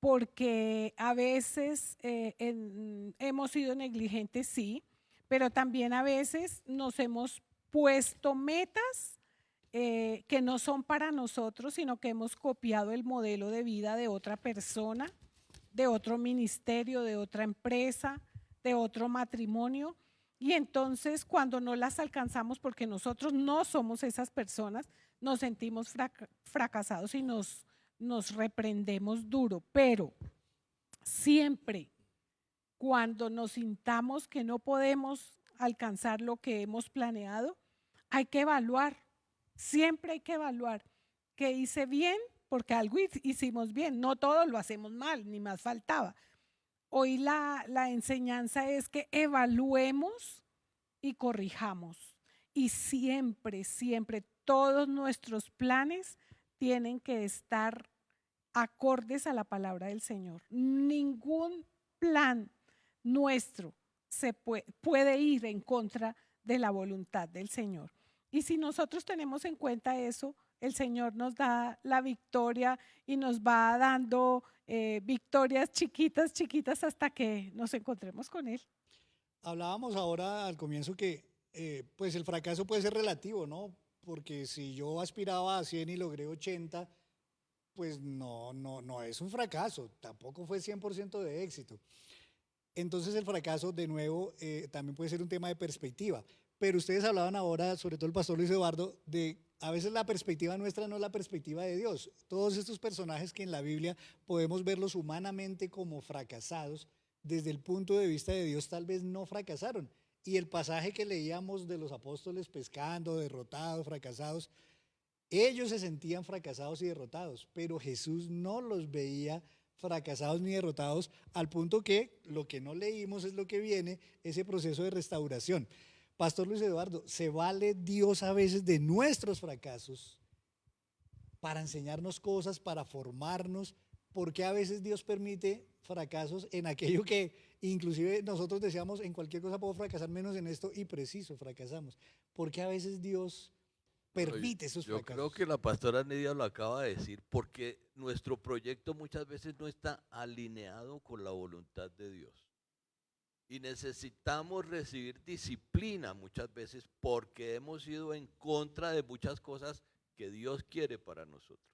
porque a veces hemos sido negligentes, sí, pero también a veces nos hemos puesto metas que no son para nosotros, sino que hemos copiado el modelo de vida de otra persona, de otro ministerio, de otra empresa, de otro matrimonio. Y entonces cuando no las alcanzamos, porque nosotros no somos esas personas, nos sentimos fracasados y nos reprendemos duro. Pero siempre cuando nos sintamos que no podemos alcanzar lo que hemos planeado, hay que evaluar, siempre hay que evaluar qué hice bien, porque algo hicimos bien, no todo lo hacemos mal, ni más faltaba. Hoy la enseñanza es que evaluemos y corrijamos. Y siempre, siempre, todos nuestros planes tienen que estar acordes a la palabra del Señor. Ningún plan nuestro se puede ir en contra de la voluntad del Señor. Y si nosotros tenemos en cuenta eso, el Señor nos da la victoria y nos va dando victorias chiquitas, chiquitas hasta que nos encontremos con Él. Hablábamos ahora al comienzo que pues el fracaso puede ser relativo, ¿no? Porque si yo aspiraba a 100 y logré 80, pues no es un fracaso, tampoco fue 100% de éxito. Entonces el fracaso, de nuevo, también puede ser un tema de perspectiva. Pero ustedes hablaban ahora, sobre todo el pastor Luis Eduardo, de a veces la perspectiva nuestra no es la perspectiva de Dios. Todos estos personajes que en la Biblia podemos verlos humanamente como fracasados, desde el punto de vista de Dios tal vez no fracasaron. Y el pasaje que leíamos de los apóstoles pescando, derrotados, fracasados, ellos se sentían fracasados y derrotados, pero Jesús no los veía fracasados ni derrotados, al punto que lo que no leímos es lo que viene, ese proceso de restauración. Pastor Luis Eduardo, ¿se vale Dios a veces de nuestros fracasos para enseñarnos cosas, para formarnos, ¿por qué a veces Dios permite fracasos en aquello que inclusive nosotros decíamos en cualquier cosa puedo fracasar menos en esto y preciso, fracasamos? ¿Por qué a veces Dios permite esos Yo creo fracasos? que la pastora Nidia lo acaba de decir, porque nuestro proyecto muchas veces no está alineado con la voluntad de Dios. Y necesitamos recibir disciplina muchas veces porque hemos ido en contra de muchas cosas que Dios quiere para nosotros.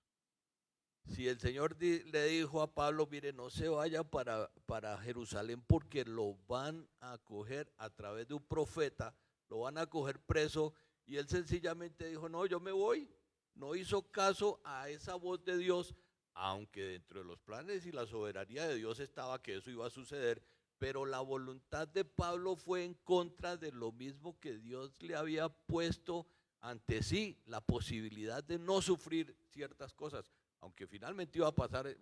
Si el Señor le dijo a Pablo, mire, no se vaya para Jerusalén porque lo van a coger a través de un profeta, lo van a coger preso, y él sencillamente dijo, no, yo me voy. No hizo caso a esa voz de Dios, aunque dentro de los planes y la soberanía de Dios estaba que eso iba a suceder, pero la voluntad de Pablo fue en contra de lo mismo que Dios le había puesto ante sí, la posibilidad de no sufrir ciertas cosas, aunque finalmente iba a pasar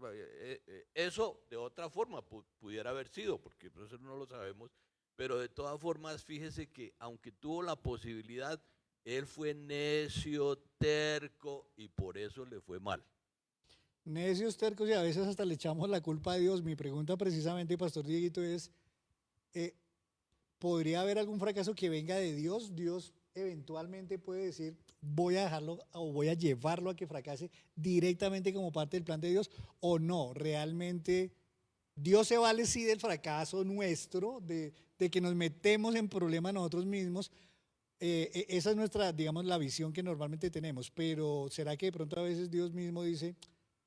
eso de otra forma, pudiera haber sido, porque eso no lo sabemos, pero de todas formas, fíjese que aunque tuvo la posibilidad, él fue necio, terco, y por eso le fue mal. Necios, tercos y a veces hasta le echamos la culpa a Dios. Mi pregunta precisamente, Pastor Dieguito, es, ¿podría haber algún fracaso que venga de Dios? Dios eventualmente puede decir, voy a dejarlo o voy a llevarlo a que fracase directamente como parte del plan de Dios, o no, realmente Dios se vale sí del fracaso nuestro, de que nos metemos en problemas nosotros mismos. Esa es nuestra, digamos, la visión que normalmente tenemos, pero ¿será que de pronto a veces Dios mismo dice,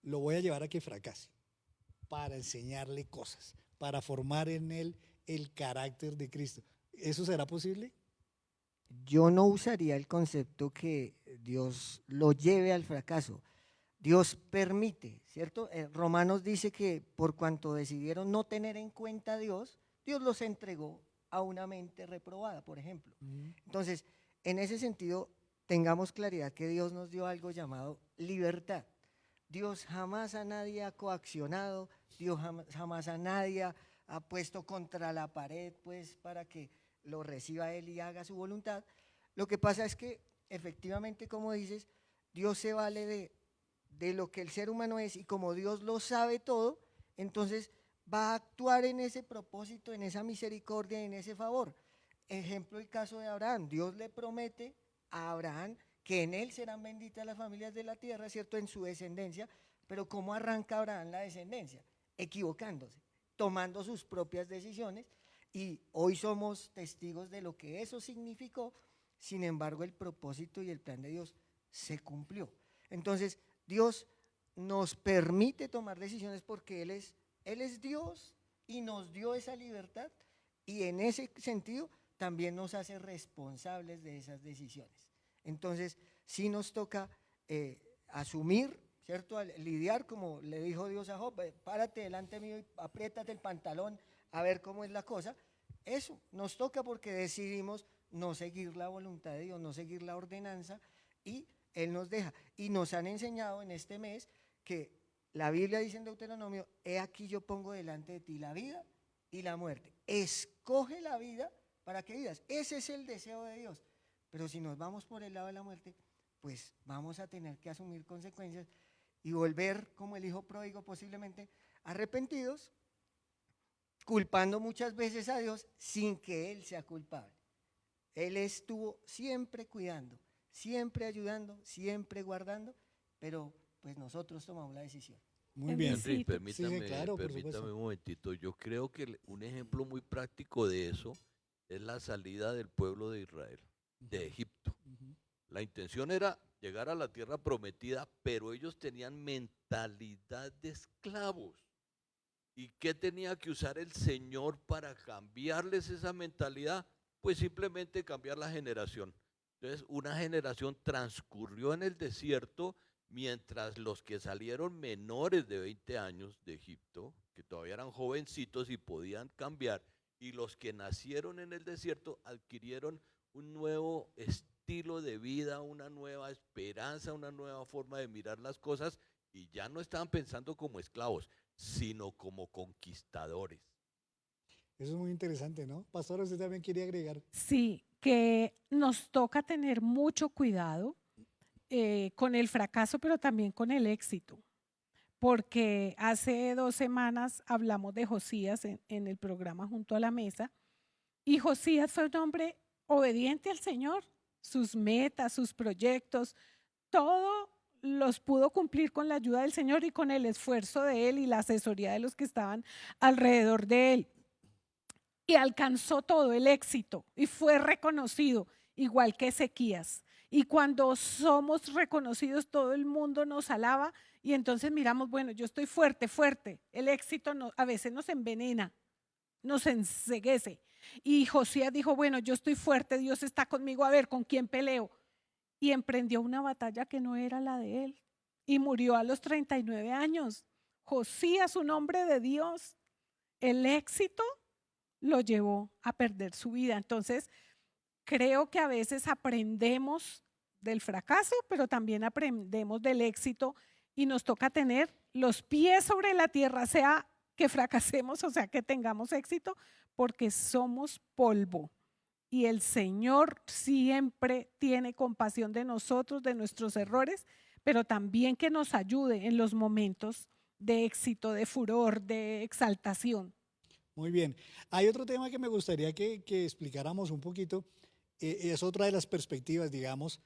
lo voy a llevar a que fracase para enseñarle cosas, para formar en él el carácter de Cristo? ¿Eso será posible? Yo no usaría el concepto que Dios lo lleve al fracaso. Dios permite, ¿cierto? Romanos dice que por cuanto decidieron no tener en cuenta a Dios, Dios los entregó a una mente reprobada, por ejemplo. Entonces, en ese sentido, tengamos claridad que Dios nos dio algo llamado libertad. Dios jamás a nadie ha coaccionado, Dios jamás a nadie ha puesto contra la pared, pues, para que lo reciba Él y haga su voluntad. Lo que pasa es que, efectivamente, como dices, Dios se vale de lo que el ser humano es, y como Dios lo sabe todo, entonces va a actuar en ese propósito, en esa misericordia, en ese favor. Ejemplo, el caso de Abraham. Dios le promete a Abraham que en él serán benditas las familias de la tierra, ¿cierto?, en su descendencia. Pero ¿cómo arranca Abraham la descendencia? Equivocándose, tomando sus propias decisiones, y hoy somos testigos de lo que eso significó. Sin embargo, el propósito y el plan de Dios se cumplió. Entonces, Dios nos permite tomar decisiones porque Él es Dios y nos dio esa libertad, y en ese sentido también nos hace responsables de esas decisiones. Entonces, sí nos toca asumir, ¿cierto?, lidiar, como le dijo Dios a Job, párate delante mío y apriétate el pantalón a ver cómo es la cosa. Eso nos toca porque decidimos no seguir la voluntad de Dios, no seguir la ordenanza, y Él nos deja. Y nos han enseñado en este mes que la Biblia dice en Deuteronomio, he aquí yo pongo delante de ti la vida y la muerte. Escoge la vida para que vivas. Ese es el deseo de Dios. Pero si nos vamos por el lado de la muerte, pues vamos a tener que asumir consecuencias y volver como el hijo pródigo, posiblemente arrepentidos, culpando muchas veces a Dios sin que Él sea culpable. Él estuvo siempre cuidando, siempre ayudando, siempre guardando, pero pues nosotros tomamos la decisión. Muy El bien. Henry, Visito. permítame, Sí, claro, por permítame supuesto. un momentito. Yo creo que un ejemplo muy práctico de eso es la salida del pueblo de Israel, de Egipto. La intención era llegar a la tierra prometida, pero ellos tenían mentalidad de esclavos. ¿Y qué tenía que usar el Señor para cambiarles esa mentalidad? Pues simplemente cambiar la generación. Entonces, una generación transcurrió en el desierto, mientras los que salieron menores de 20 años de Egipto, que todavía eran jovencitos y podían cambiar, y los que nacieron en el desierto adquirieron un nuevo estilo de vida, una nueva esperanza, una nueva forma de mirar las cosas, y ya no estaban pensando como esclavos, sino como conquistadores. Eso es muy interesante, ¿no? Pastor, usted también quería agregar. Sí, que nos toca tener mucho cuidado con el fracaso, pero también con el éxito, porque hace 2 semanas hablamos de Josías en el programa Junto a la Mesa, y Josías fue un hombre obediente al Señor, sus metas, sus proyectos, todo los pudo cumplir con la ayuda del Señor y con el esfuerzo de él y la asesoría de los que estaban alrededor de él. Y alcanzó todo el éxito y fue reconocido, igual que Ezequías. Y cuando somos reconocidos, todo el mundo nos alaba y entonces miramos, bueno, yo estoy fuerte, fuerte. El éxito a veces nos envenena, nos enceguece. Y Josías dijo, bueno, yo estoy fuerte, Dios está conmigo, a ver, ¿con quién peleo? Y emprendió una batalla que no era la de él y murió a los 39 años. Josías, un hombre de Dios, el éxito lo llevó a perder su vida. Entonces, creo que a veces aprendemos del fracaso, pero también aprendemos del éxito y nos toca tener los pies sobre la tierra, sea que fracasemos o sea que tengamos éxito, porque somos polvo. Y el Señor siempre tiene compasión de nosotros, de nuestros errores, pero también que nos ayude en los momentos de éxito, de furor, de exaltación. Muy bien. Hay otro tema que me gustaría que explicáramos un poquito. Es otra de las perspectivas, digamos,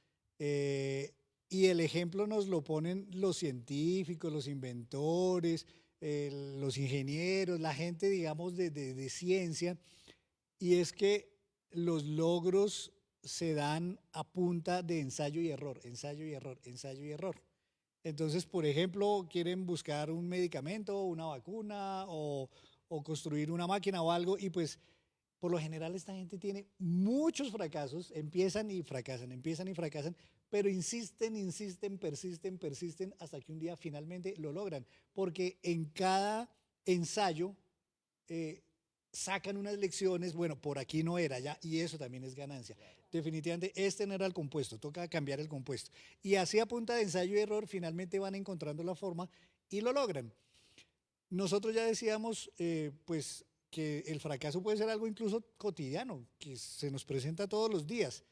y el ejemplo nos lo ponen los científicos, los inventores, los ingenieros, la gente, digamos, de ciencia, y es que los logros se dan a punta de ensayo y error, ensayo y error, ensayo y error. Entonces, por ejemplo, quieren buscar un medicamento, una vacuna o construir una máquina o algo, y pues por lo general esta gente tiene muchos fracasos, empiezan y fracasan, pero insisten, persisten hasta que un día finalmente lo logran, porque en cada ensayo sacan unas lecciones, bueno, por aquí no era ya, y eso también es ganancia. Definitivamente este no era el compuesto, toca cambiar el compuesto. Y así a punta de ensayo y error finalmente van encontrando la forma y lo logran. Nosotros ya decíamos, pues, que el fracaso puede ser algo incluso cotidiano, que se nos presenta todos los días,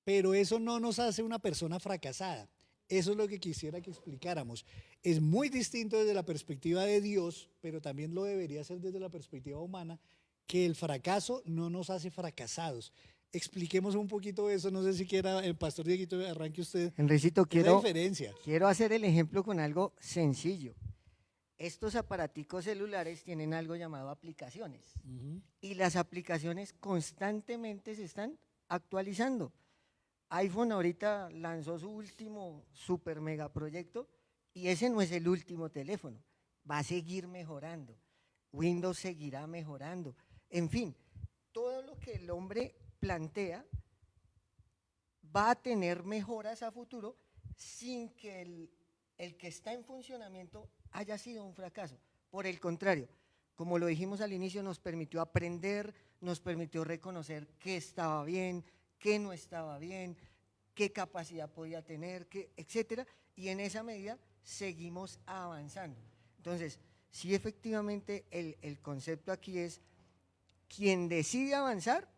pero eso no nos hace una persona fracasada. Eso es lo que quisiera que explicáramos. Es muy distinto desde la perspectiva de Dios, pero también lo debería ser desde la perspectiva humana, que el fracaso no nos hace fracasados. Expliquemos un poquito eso, no sé si quiera, el pastor Dieguito, arranque usted. Enricito, La diferencia. quiero hacer el ejemplo con algo sencillo. Estos aparaticos celulares tienen algo llamado aplicaciones y las aplicaciones constantemente se están actualizando. iPhone ahorita lanzó su último super mega proyecto y ese no es el último teléfono, va a seguir mejorando, Windows seguirá mejorando, en fin, todo lo que el hombre plantea va a tener mejoras a futuro sin que el que está en funcionamiento haya sido un fracaso. Por el contrario, como lo dijimos al inicio, nos permitió aprender, nos permitió reconocer qué estaba bien, qué no estaba bien, qué capacidad podía tener, etcétera, y en esa medida seguimos avanzando. Entonces, sí, efectivamente, el concepto aquí es, quien decide avanzar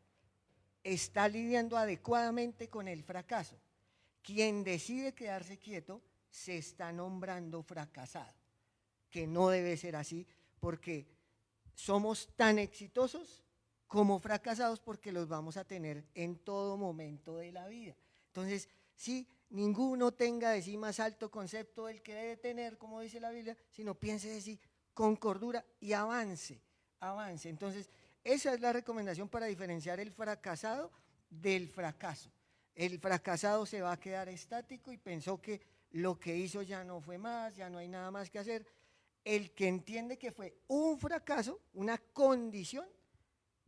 está lidiando adecuadamente con el fracaso. Quien decide quedarse quieto se está nombrando fracasado, que no debe ser así, porque somos tan exitosos como fracasados, porque los vamos a tener en todo momento de la vida. Entonces, sí, ninguno tenga de sí más alto concepto del que debe tener, como dice la Biblia, sino piense de sí con cordura y avance. Entonces, esa es la recomendación para diferenciar el fracasado del fracaso. El fracasado se va a quedar estático y pensó que lo que hizo ya no fue más, ya no hay nada más que hacer. El que entiende que fue un fracaso, una condición,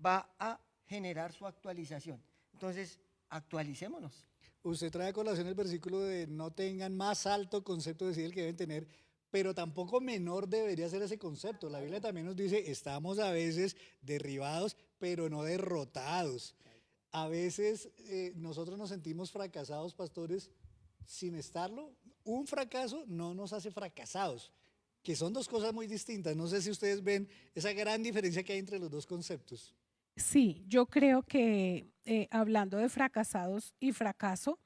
va a generar su actualización. Entonces, actualicémonos. Usted trae a colación el versículo de no tengan más alto concepto de sí el que deben tener, pero tampoco menor debería ser ese concepto. La Biblia también nos dice, estamos a veces derribados, pero no derrotados. A veces nosotros nos sentimos fracasados, pastores, sin estarlo. Un fracaso no nos hace fracasados, que son dos cosas muy distintas. No sé si ustedes ven esa gran diferencia que hay entre los dos conceptos. Sí, yo creo que hablando de fracasados y fracaso,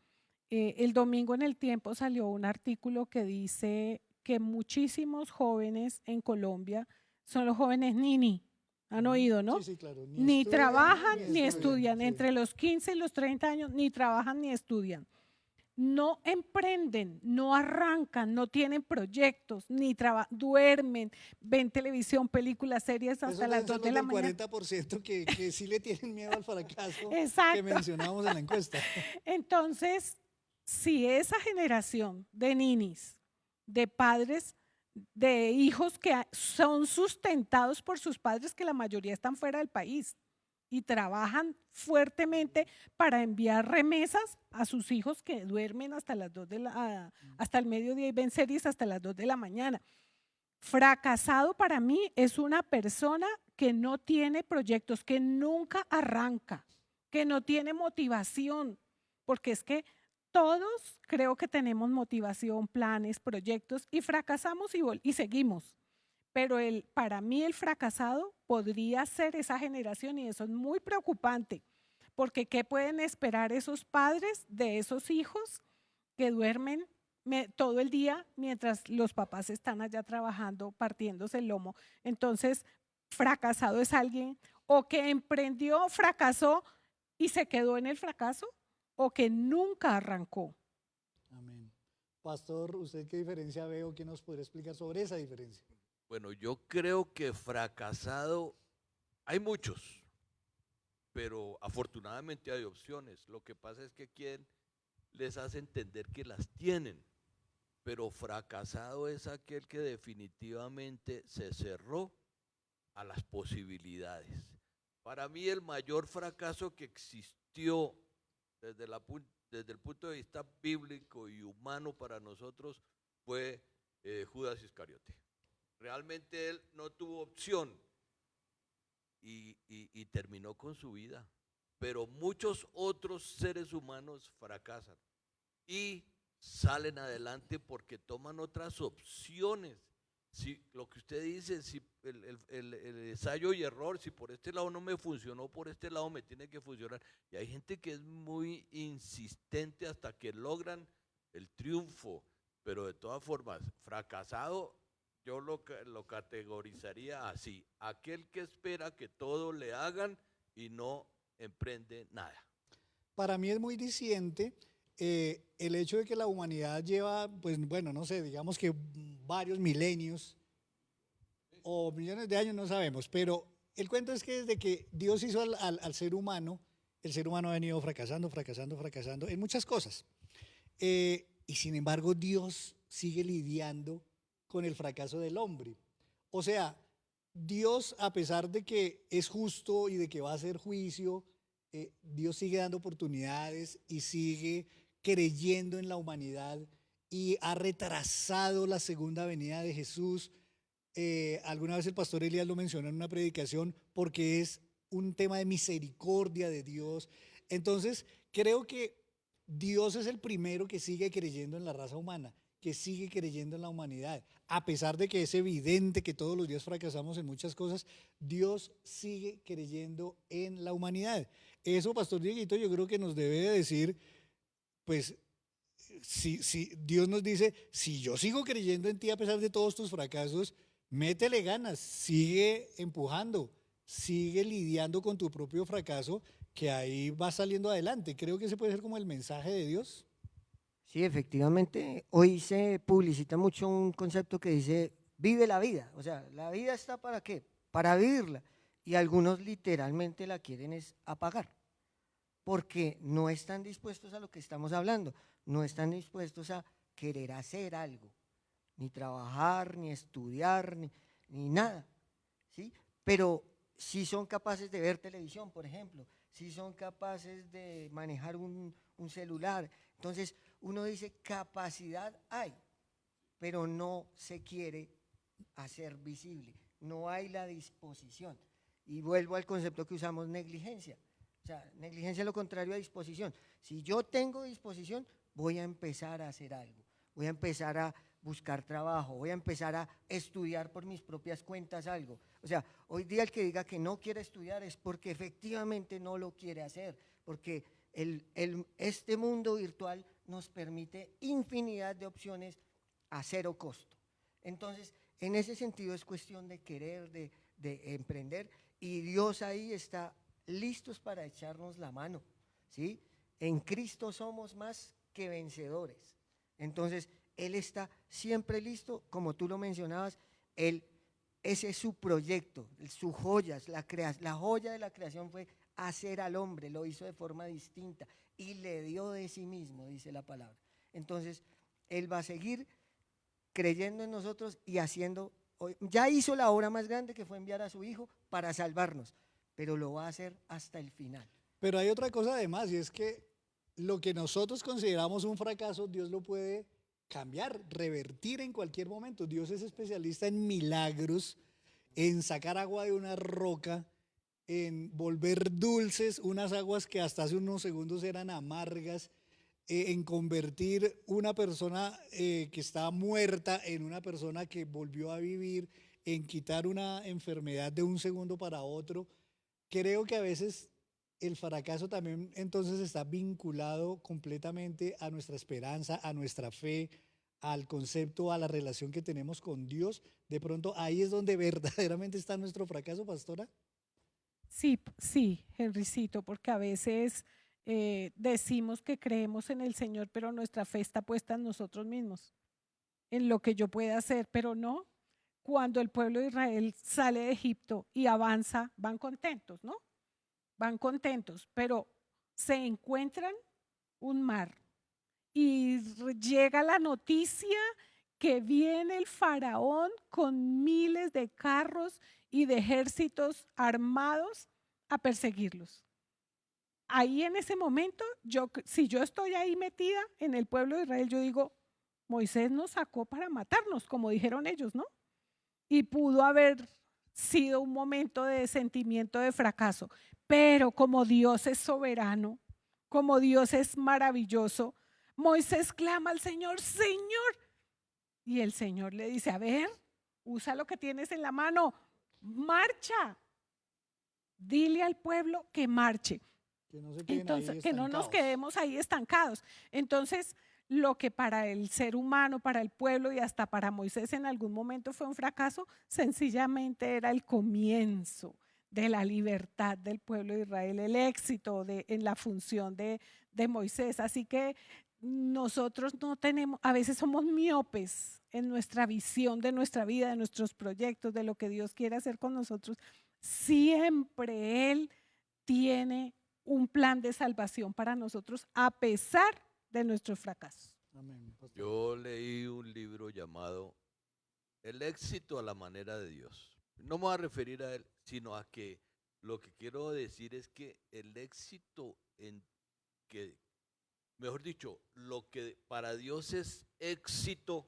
el domingo en El Tiempo salió un artículo que dice que muchísimos jóvenes en Colombia son los jóvenes nini. ¿Han oído, no? Sí, sí, claro. Ni estudian, trabajan ni estudian, estudian. sí. Entre los 15 y los 30 años ni trabajan ni estudian. No emprenden, no arrancan, no tienen proyectos, ni duermen, ven televisión, películas, series hasta Esos las deben ser 2 de los la del mañana. 40% que sí le tienen miedo al fracaso que Exacto. mencionábamos en la encuesta. Entonces, si esa generación de ninis, de padres, de hijos que son sustentados por sus padres, que la mayoría están fuera del país y trabajan fuertemente para enviar remesas a sus hijos que duermen hasta las 2 hasta el mediodía y ven series hasta las 2 de la mañana. Fracasado para mí es una persona que no tiene proyectos, que nunca arranca, que no tiene motivación, porque es que todos creo que tenemos motivación, planes, proyectos y fracasamos y seguimos. Pero para mí el fracasado podría ser esa generación y eso es muy preocupante, porque ¿qué pueden esperar esos padres de esos hijos que duermen todo el día mientras los papás están allá trabajando, partiéndose el lomo? Entonces, fracasado es alguien o que emprendió, fracasó y se quedó en el fracaso, o que nunca arrancó. Amén. Pastor, ¿usted qué diferencia ve o qué nos podría explicar sobre esa diferencia? Bueno, yo creo que fracasado hay muchos, pero afortunadamente hay opciones. Lo que pasa es que quien les hace entender que las tienen, pero fracasado es aquel que definitivamente se cerró a las posibilidades. Para mí el mayor fracaso que existió desde el punto de vista bíblico y humano para nosotros fue Judas Iscariote. Realmente él no tuvo opción y terminó con su vida, pero muchos otros seres humanos fracasan y salen adelante porque toman otras opciones. Si lo que usted dice, si el ensayo y error, si por este lado no me funcionó, por este lado me tiene que funcionar. Y hay gente que es muy insistente hasta que logran el triunfo, pero de todas formas, fracasado, yo lo categorizaría así: aquel que espera que todo le hagan y no emprende nada. Para mí es muy diciente el hecho de que la humanidad lleva, pues bueno, no sé, digamos que varios milenios o millones de años, no sabemos, pero el cuento es que desde que Dios hizo al ser humano, el ser humano ha venido fracasando en muchas cosas. Y sin embargo Dios sigue lidiando con el fracaso del hombre. O sea, Dios, a pesar de que es justo y de que va a hacer juicio, Dios sigue dando oportunidades y sigue creyendo en la humanidad y ha retrasado la segunda venida de Jesús. Alguna vez el pastor Elías lo mencionó en una predicación porque es un tema de misericordia de Dios. Entonces, creo que Dios es el primero que sigue creyendo en la raza humana, que sigue creyendo en la humanidad. A pesar de que es evidente que todos los días fracasamos en muchas cosas, Dios sigue creyendo en la humanidad. Eso, Pastor Dieguito, yo creo que nos debe de decir, pues, si Dios nos dice, si yo sigo creyendo en ti a pesar de todos tus fracasos, métele ganas, sigue empujando, sigue lidiando con tu propio fracaso, que ahí vas saliendo adelante. Creo que ese puede ser como el mensaje de Dios. Sí, efectivamente, hoy se publicita mucho un concepto que dice, vive la vida. O sea, la vida está ¿para qué? Para vivirla. Y algunos literalmente la quieren es apagar, porque no están dispuestos a lo que estamos hablando, no están dispuestos a querer hacer algo, ni trabajar, ni estudiar, ni nada, ¿sí? Pero sí son capaces de ver televisión, por ejemplo, sí son capaces de manejar un celular. Entonces, uno dice, capacidad hay, pero no se quiere hacer visible, no hay la disposición. Y vuelvo al concepto que usamos, negligencia. O sea, negligencia es lo contrario a disposición. Si yo tengo disposición, voy a empezar a hacer algo, voy a empezar a buscar trabajo, voy a empezar a estudiar por mis propias cuentas algo. O sea, hoy día el que diga que no quiere estudiar es porque efectivamente no lo quiere hacer, porque este mundo virtual nos permite infinidad de opciones a cero costo. Entonces, en ese sentido es cuestión de querer, de emprender, y Dios ahí está listos para echarnos la mano, ¿sí? En Cristo somos más que vencedores. Entonces, Él está siempre listo, como tú lo mencionabas, ese es su proyecto, sus joyas, la joya de la creación fue hacer al hombre, lo hizo de forma distinta y le dio de sí mismo, dice la palabra. Entonces, Él va a seguir creyendo en nosotros y haciendo, ya hizo la obra más grande que fue enviar a su Hijo para salvarnos, pero lo va a hacer hasta el final. Pero hay otra cosa además, y es que lo que nosotros consideramos un fracaso, Dios lo puede cambiar, revertir en cualquier momento. Dios es especialista en milagros, en sacar agua de una roca, en volver dulces unas aguas que hasta hace unos segundos eran amargas, en convertir una persona que estaba muerta en una persona que volvió a vivir, en quitar una enfermedad de un segundo para otro. Creo que a veces el fracaso también entonces está vinculado completamente a nuestra esperanza, a nuestra fe, al concepto, a la relación que tenemos con Dios. De pronto ahí es donde verdaderamente está nuestro fracaso, pastora. Sí, sí, Henricito, porque a veces decimos que creemos en el Señor, pero nuestra fe está puesta en nosotros mismos, en lo que yo pueda hacer, pero no. Cuando el pueblo de Israel sale de Egipto y avanza, van contentos, ¿no? Van contentos, pero se encuentran un mar y llega la noticia que viene el faraón con miles de carros y de ejércitos armados a perseguirlos. Ahí en ese momento, si yo estoy ahí metida en el pueblo de Israel, yo digo, Moisés nos sacó para matarnos, como dijeron ellos, ¿no? Y pudo haber sido un momento de sentimiento de fracaso, pero como Dios es soberano, como Dios es maravilloso, Moisés clama al Señor, Señor, y el Señor le dice, a ver, usa lo que tienes en la mano, marcha, dile al pueblo que marche. Que no se queden Entonces, ahí que no nos estancados. quedemos ahí estancados. Entonces, lo que para el ser humano, para el pueblo y hasta para Moisés en algún momento fue un fracaso, sencillamente era el comienzo de la libertad del pueblo de Israel, el éxito en la función de Moisés. Así que nosotros no tenemos, a veces somos miopes en nuestra visión de nuestra vida, de nuestros proyectos, de lo que Dios quiere hacer con nosotros. Siempre Él tiene un plan de salvación para nosotros a pesar de nuestros fracasos. Amén, pastor. Yo leí un libro llamado El éxito a la manera de Dios. No me voy a referir a él, sino a que lo que quiero decir es que el éxito mejor dicho, lo que para Dios es éxito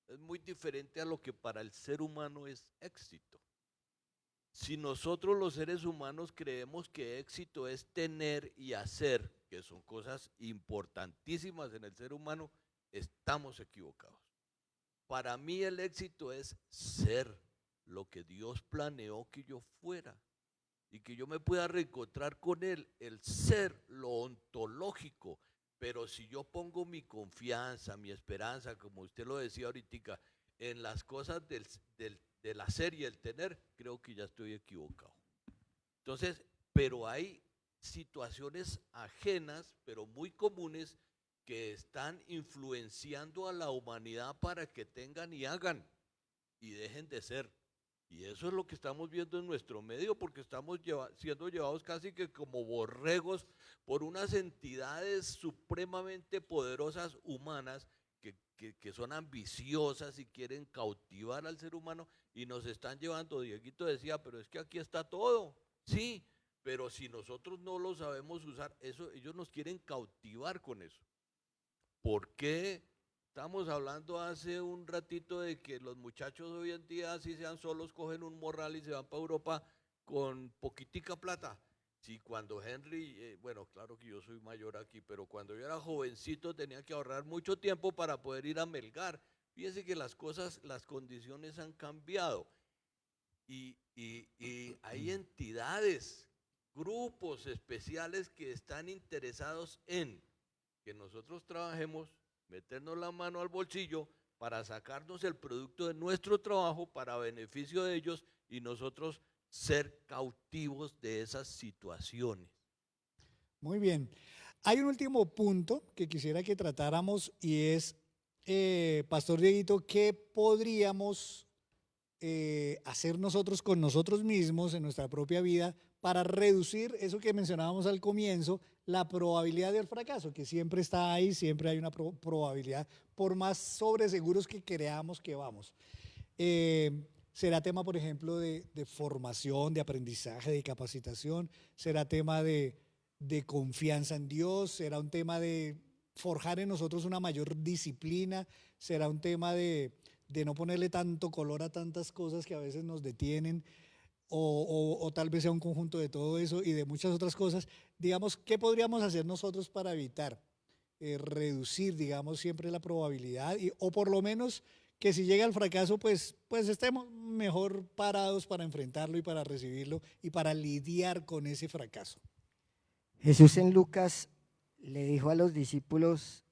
es muy diferente a lo que para el ser humano es éxito. Si nosotros los seres humanos creemos que éxito es tener y hacer, que son cosas importantísimas en el ser humano, estamos equivocados. Para mí el éxito es ser lo que Dios planeó que yo fuera y que yo me pueda reencontrar con Él, el ser, lo ontológico. Pero si yo pongo mi confianza, mi esperanza, como usted lo decía ahorita, en las cosas del hacer y el tener, creo que ya estoy equivocado. Entonces, pero hay situaciones ajenas, pero muy comunes, que están influenciando a la humanidad para que tengan y hagan y dejen de ser. Y eso es lo que estamos viendo en nuestro medio, porque estamos siendo llevados casi que como borregos por unas entidades supremamente poderosas humanas que son ambiciosas y quieren cautivar al ser humano y nos están llevando. Dieguito decía, pero es que aquí está todo. Sí, pero si nosotros no lo sabemos usar, ellos nos quieren cautivar con eso. ¿Por qué? Estamos hablando hace un ratito de que los muchachos hoy en día, si sean solos, cogen un morral y se van para Europa con poquitica plata. Sí, cuando Henry, bueno, claro que yo soy mayor aquí, pero cuando yo era jovencito tenía que ahorrar mucho tiempo para poder ir a Melgar. Fíjense que las condiciones han cambiado. Y hay entidades, grupos especiales que están interesados en que nosotros trabajemos, meternos la mano al bolsillo para sacarnos el producto de nuestro trabajo para beneficio de ellos y nosotros ser cautivos de esas situaciones. Muy bien. Hay un último punto que quisiera que tratáramos y es, Pastor Dieguito, ¿qué podríamos hacer nosotros con nosotros mismos en nuestra propia vida para reducir eso que mencionábamos al comienzo, la probabilidad del fracaso, que siempre está ahí, siempre hay una probabilidad, por más sobreseguros que creamos que vamos? Será tema, por ejemplo, de formación, de aprendizaje, de capacitación, será tema de confianza en Dios, será un tema de forjar en nosotros una mayor disciplina, será un tema de no ponerle tanto color a tantas cosas que a veces nos detienen, o tal vez sea un conjunto de todo eso y de muchas otras cosas. Digamos, ¿qué podríamos hacer nosotros para evitar reducir, digamos, siempre la probabilidad o por lo menos que si llega el fracaso, pues estemos mejor parados para enfrentarlo y para recibirlo y para lidiar con ese fracaso? Jesús en Lucas le dijo a los discípulos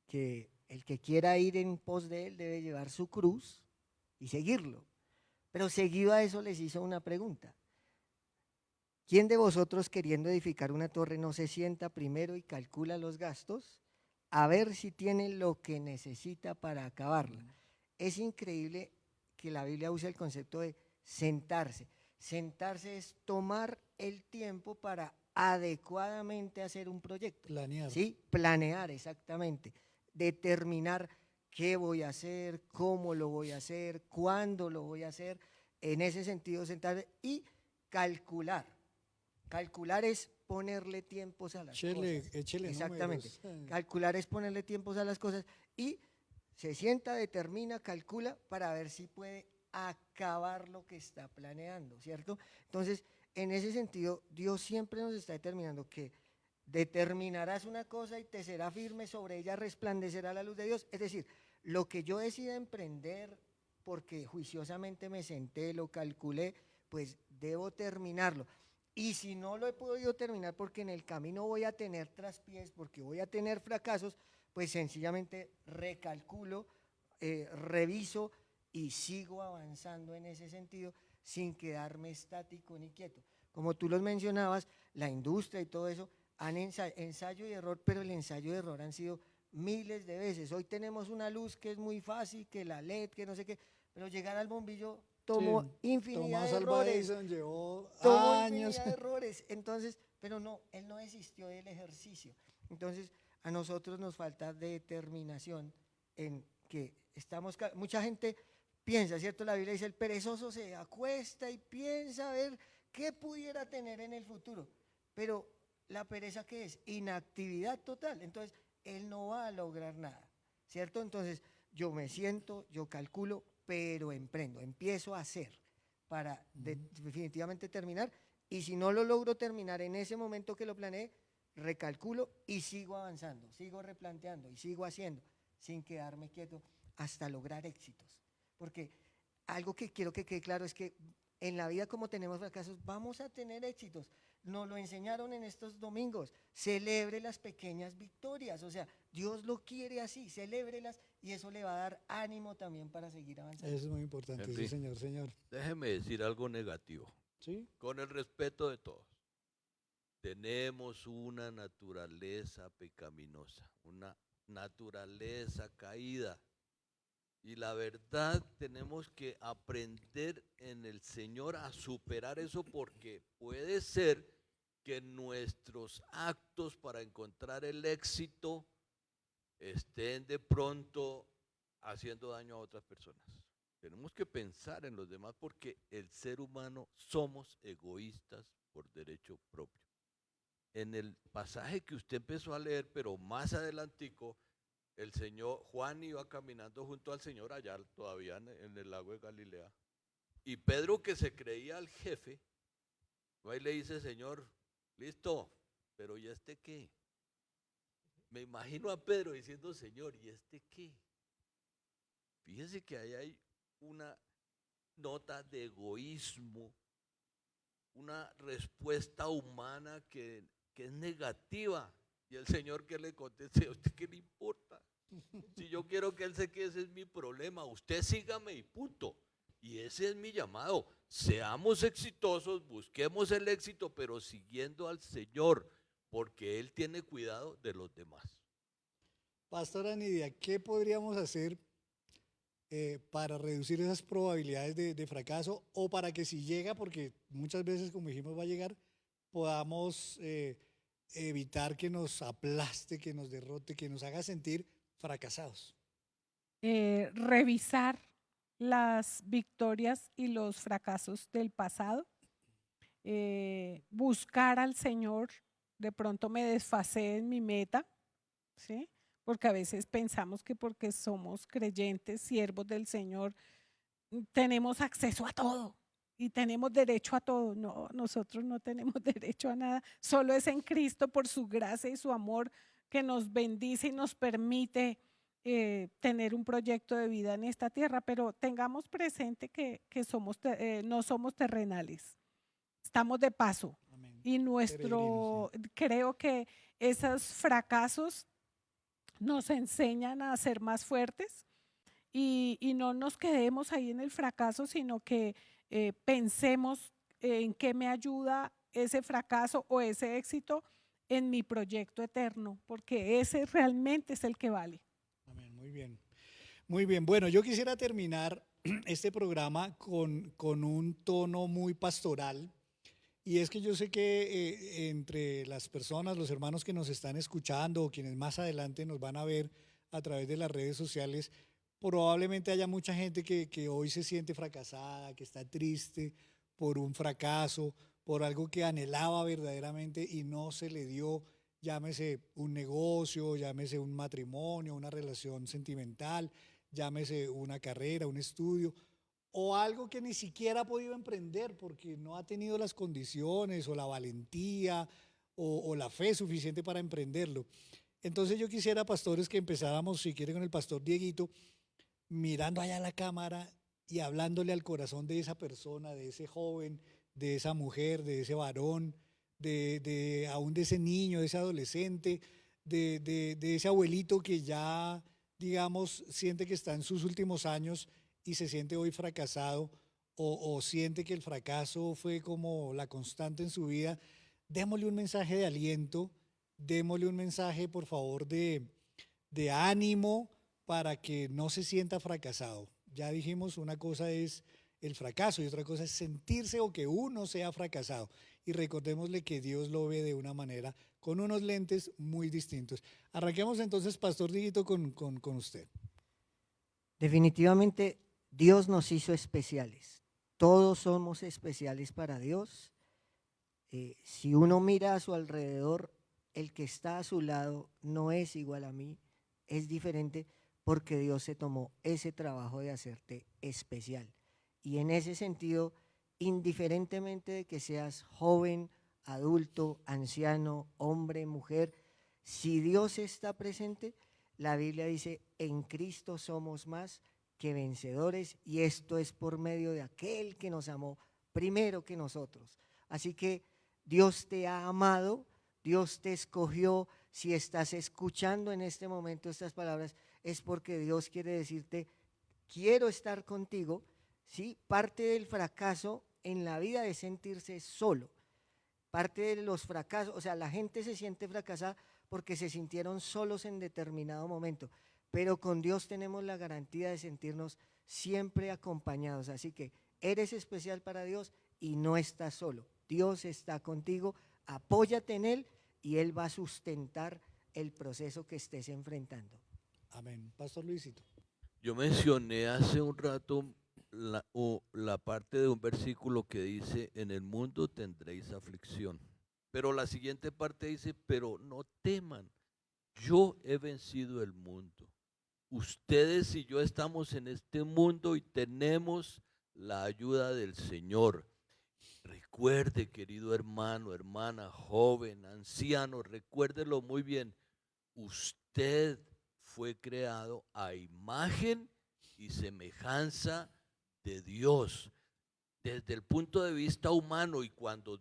que el que quiera ir en pos de él debe llevar su cruz y seguirlo. Pero seguido a eso les hizo una pregunta. ¿Quién de vosotros, queriendo edificar una torre, no se sienta primero y calcula los gastos a ver si tiene lo que necesita para acabarla? Es increíble que la Biblia use el concepto de sentarse. Sentarse es tomar el tiempo para adecuadamente hacer un proyecto. Planear. ¿Sí? Planear, exactamente. Determinar qué voy a hacer, cómo lo voy a hacer, cuándo lo voy a hacer. En ese sentido, sentarse y calcular. Calcular es ponerle tiempos a las cosas. Échele Exactamente. números. Calcular es ponerle tiempos a las cosas y se sienta, determina, calcula para ver si puede acabar lo que está planeando, ¿cierto? Entonces, en ese sentido, Dios siempre nos está determinando que determinarás una cosa y te será firme, sobre ella resplandecerá la luz de Dios. Es decir, lo que yo decida emprender porque juiciosamente me senté, lo calculé, pues debo terminarlo. Y si no lo he podido terminar porque en el camino voy a tener traspiés, porque voy a tener fracasos, pues sencillamente recalculo, reviso y sigo avanzando en ese sentido sin quedarme estático ni quieto. Como tú los mencionabas, la industria y todo eso han ensayo y error, pero el ensayo y error han sido miles de veces. Hoy tenemos una luz que es muy fácil, que la LED, que no sé qué, pero llegar al bombillo tomó infinidad de errores. Llevó Tomó años. infinidad de errores. Entonces, pero no, él no desistió del ejercicio. Entonces, a nosotros nos falta determinación en que estamos, mucha gente piensa, ¿cierto? La Biblia dice, el perezoso se acuesta y piensa a ver qué pudiera tener en el futuro. Pero la pereza, ¿qué es? Inactividad total. Entonces, él no va a lograr nada, ¿cierto? Entonces, yo me siento, yo calculo, pero emprendo, empiezo a hacer para definitivamente terminar. Y si no lo logro terminar en ese momento que lo planeé, recalculo y sigo avanzando, sigo replanteando y sigo haciendo sin quedarme quieto hasta lograr éxitos. Porque algo que quiero que quede claro es que en la vida, como tenemos fracasos, vamos a tener éxitos. Nos lo enseñaron en estos domingos. Celebre las pequeñas victorias. O sea, Dios lo quiere así, celébrelas y eso le va a dar ánimo también para seguir avanzando. Eso es muy importante, sí, señor. Déjeme decir algo negativo, ¿Sí? con el respeto de todos. Tenemos una naturaleza pecaminosa, una naturaleza caída. Y la verdad, tenemos que aprender en el Señor a superar eso, porque puede ser que nuestros actos para encontrar el éxito estén de pronto haciendo daño a otras personas. Tenemos que pensar en los demás porque el ser humano somos egoístas por derecho propio. En el pasaje que usted empezó a leer, pero más adelantico, el señor Juan iba caminando junto al Señor allá todavía en el lago de Galilea. Y Pedro, que se creía el jefe, va y le dice, Señor, listo, pero ¿y este qué? Me imagino a Pedro diciendo, Señor, ¿y este qué? Fíjese que ahí hay una nota de egoísmo, una respuesta humana que es negativa. Y el Señor, que le contesta, ¿a usted qué le importa? Si yo quiero que él se quede, ese es mi problema. Usted sígame y punto. Y ese es mi llamado. Seamos exitosos, busquemos el éxito, pero siguiendo al Señor, porque Él tiene cuidado de los demás. Pastora Nidia, ¿qué podríamos hacer para reducir esas probabilidades de fracaso o para que si llega, porque muchas veces, como dijimos, va a llegar, podamos evitar que nos aplaste, que nos derrote, que nos haga sentir fracasados? Revisar las victorias y los fracasos del pasado, buscar al Señor. De pronto me desfasé en mi meta, ¿sí? Porque a veces pensamos que porque somos creyentes, siervos del Señor, tenemos acceso a todo y tenemos derecho a todo. No, nosotros no tenemos derecho a nada. Solo es en Cristo, por su gracia y su amor, que nos bendice y nos permite tener un proyecto de vida en esta tierra. Pero tengamos presente que no somos terrenales, estamos de paso. Amén. Y Peregrinos, sí. creo que esos fracasos nos enseñan a ser más fuertes y no nos quedemos ahí en el fracaso, sino que pensemos en qué me ayuda ese fracaso o ese éxito en mi proyecto eterno, porque ese realmente es el que vale. Amén, muy bien. Muy bien, bueno, yo quisiera terminar este programa con un tono muy pastoral. Y es que yo sé que entre las personas, los hermanos que nos están escuchando o quienes más adelante nos van a ver a través de las redes sociales, probablemente haya mucha gente que hoy se siente fracasada, que está triste por un fracaso, por algo que anhelaba verdaderamente y no se le dio, llámese un negocio, llámese un matrimonio, una relación sentimental, llámese una carrera, un estudio o algo que ni siquiera ha podido emprender porque no ha tenido las condiciones o la valentía o la fe suficiente para emprenderlo. Entonces yo quisiera, pastores, que empezáramos, si quieren, con el pastor Dieguito, mirando allá a la cámara y hablándole al corazón de esa persona, de ese joven, de esa mujer, de ese varón, aún de ese niño, de ese adolescente, de ese abuelito que ya, digamos, siente que está en sus últimos años y se siente hoy fracasado o siente que el fracaso fue como la constante en su vida. Démosle un mensaje de aliento, démosle un mensaje, por favor, de ánimo para que no se sienta fracasado. Ya dijimos, una cosa es el fracaso y otra cosa es sentirse o que uno sea fracasado. Y recordémosle que Dios lo ve de una manera, con unos lentes muy distintos. Arranquemos entonces, Pastor Dieguito, con usted. Definitivamente Dios nos hizo especiales. Todos somos especiales para Dios. Si uno mira a su alrededor, el que está a su lado no es igual a mí, es diferente porque Dios se tomó ese trabajo de hacerte especial. Y en ese sentido, indiferentemente de que seas joven, adulto, anciano, hombre, mujer, si Dios está presente, la Biblia dice, en Cristo somos más que vencedores, y esto es por medio de aquel que nos amó primero que nosotros. Así que Dios te ha amado, Dios te escogió. Si estás escuchando en este momento estas palabras, es porque Dios quiere decirte, quiero estar contigo. ¿Sí? Parte del fracaso en la vida es sentirse solo. Parte de los fracasos, o sea, la gente se siente fracasada porque se sintieron solos en determinado momento, pero con Dios tenemos la garantía de sentirnos siempre acompañados. Así que eres especial para Dios y no estás solo. Dios está contigo, apóyate en Él y Él va a sustentar el proceso que estés enfrentando. Amén. Pastor Luisito. Yo mencioné hace un rato la parte de un versículo que dice, en el mundo tendréis aflicción. Pero la siguiente parte dice, pero no teman, yo he vencido el mundo. Ustedes y yo estamos en este mundo y tenemos la ayuda del Señor. Recuerde, querido hermano, hermana, joven, anciano, recuérdelo muy bien. Usted fue creado a imagen y semejanza de Dios. Desde el punto de vista humano y cuando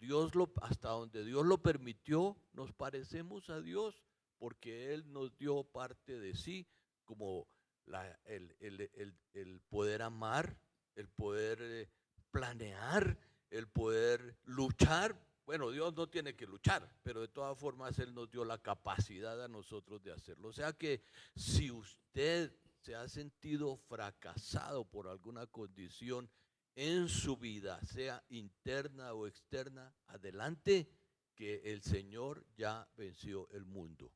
hasta donde Dios lo permitió, nos parecemos a Dios porque Él nos dio parte de sí como el poder amar, el poder planear, el poder luchar. Bueno, Dios no tiene que luchar, pero de todas formas Él nos dio la capacidad a nosotros de hacerlo. O sea que si usted se ha sentido fracasado por alguna condición en su vida, sea interna o externa, adelante, que el Señor ya venció el mundo.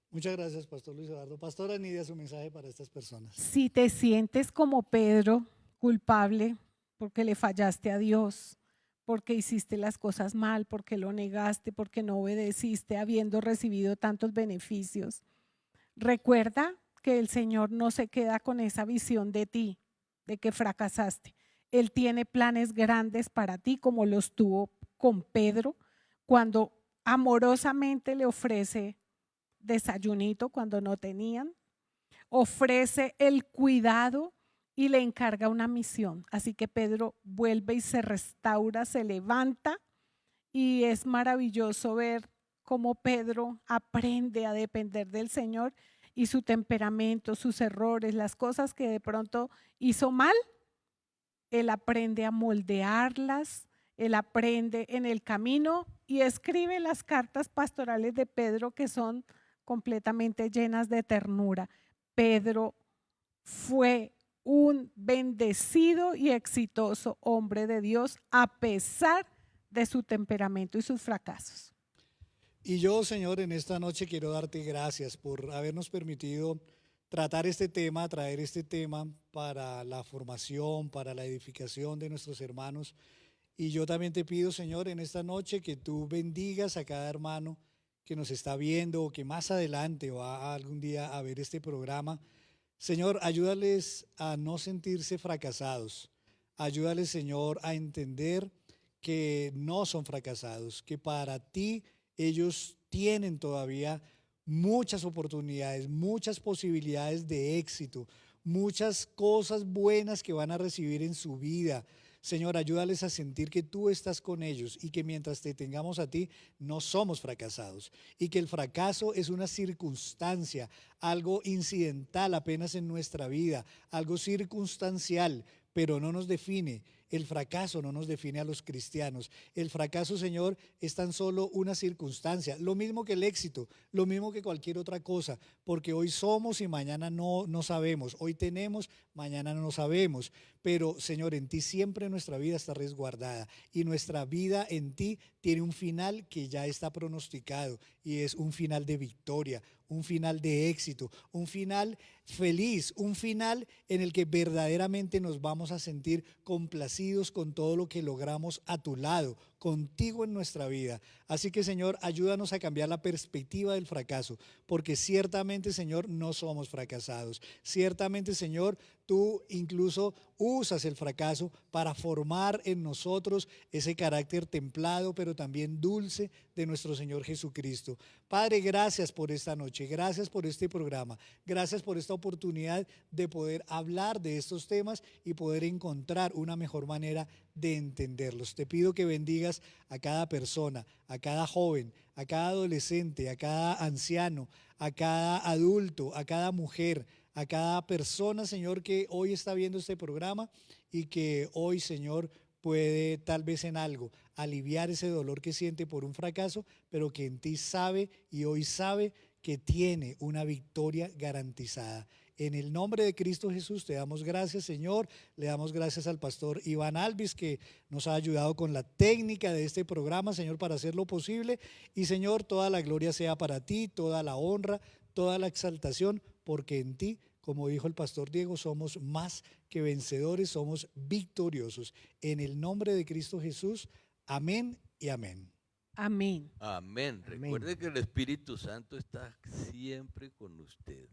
Muchas gracias, Pastor Luis Eduardo. Pastora Nidia, su mensaje para estas personas. Si te sientes como Pedro, culpable porque le fallaste a Dios, porque hiciste las cosas mal, porque lo negaste, porque no obedeciste, habiendo recibido tantos beneficios, recuerda que el Señor no se queda con esa visión de ti, de que fracasaste. Él tiene planes grandes para ti, como los tuvo con Pedro, cuando amorosamente le ofrece desayunito cuando no tenían, ofrece el cuidado y le encarga una misión. Así que Pedro vuelve y se restaura, se levanta, y es maravilloso ver cómo Pedro aprende a depender del Señor, y su temperamento, sus errores, las cosas que de pronto hizo mal, él aprende a moldearlas, él aprende en el camino y escribe las cartas pastorales de Pedro, que son completamente llenas de ternura. Pedro fue un bendecido y exitoso hombre de Dios a pesar de su temperamento y sus fracasos. Y yo, Señor, en esta noche quiero darte gracias por habernos permitido tratar este tema, traer este tema para la formación, para la edificación de nuestros hermanos. Y yo también te pido, Señor, en esta noche que tú bendigas a cada hermano que nos está viendo o que más adelante va algún día a ver este programa. Señor, ayúdales a no sentirse fracasados. Ayúdales, Señor, a entender que no son fracasados, que para ti ellos tienen todavía muchas oportunidades, muchas posibilidades de éxito, muchas cosas buenas que van a recibir en su vida. Señor, ayúdales a sentir que tú estás con ellos y que mientras te tengamos a ti no somos fracasados, y que el fracaso es una circunstancia, algo incidental apenas en nuestra vida, algo circunstancial, pero no nos define. El fracaso no nos define a los cristianos. El fracaso, Señor, es tan solo una circunstancia, lo mismo que el éxito, lo mismo que cualquier otra cosa, porque hoy somos y mañana no sabemos, hoy tenemos, mañana no sabemos, pero Señor, en ti siempre nuestra vida está resguardada, y nuestra vida en ti tiene un final que ya está pronosticado, y es un final de victoria, un final de éxito, un final feliz, un final en el que verdaderamente nos vamos a sentir complacidos con todo lo que logramos a tu lado, contigo en nuestra vida. Así que, Señor, ayúdanos a cambiar la perspectiva del fracaso, porque ciertamente, Señor, no somos fracasados. Ciertamente, Señor, tú incluso usas el fracaso para formar en nosotros ese carácter templado, pero también dulce de nuestro Señor Jesucristo. Padre, gracias por esta noche, gracias por este programa, gracias por esta oportunidad de poder hablar de estos temas y poder encontrar una mejor manera de entenderlos. Te pido que bendigas a cada persona, a cada joven, a cada adolescente, a cada anciano, a cada adulto, a cada mujer, a cada persona, Señor, que hoy está viendo este programa y que hoy, Señor, puede tal vez en algo aliviar ese dolor que siente por un fracaso, pero que en ti sabe y hoy sabe que tiene una victoria garantizada. En el nombre de Cristo Jesús te damos gracias, Señor. Le damos gracias al pastor Iván Alvis, que nos ha ayudado con la técnica de este programa, Señor, para hacerlo posible. Y, Señor, toda la gloria sea para ti, toda la honra, toda la exaltación, porque en ti, como dijo el pastor Diego, somos más que vencedores, somos victoriosos. En el nombre de Cristo Jesús, amén y amén. Amén. Amén. Recuerde que el Espíritu Santo está siempre con usted.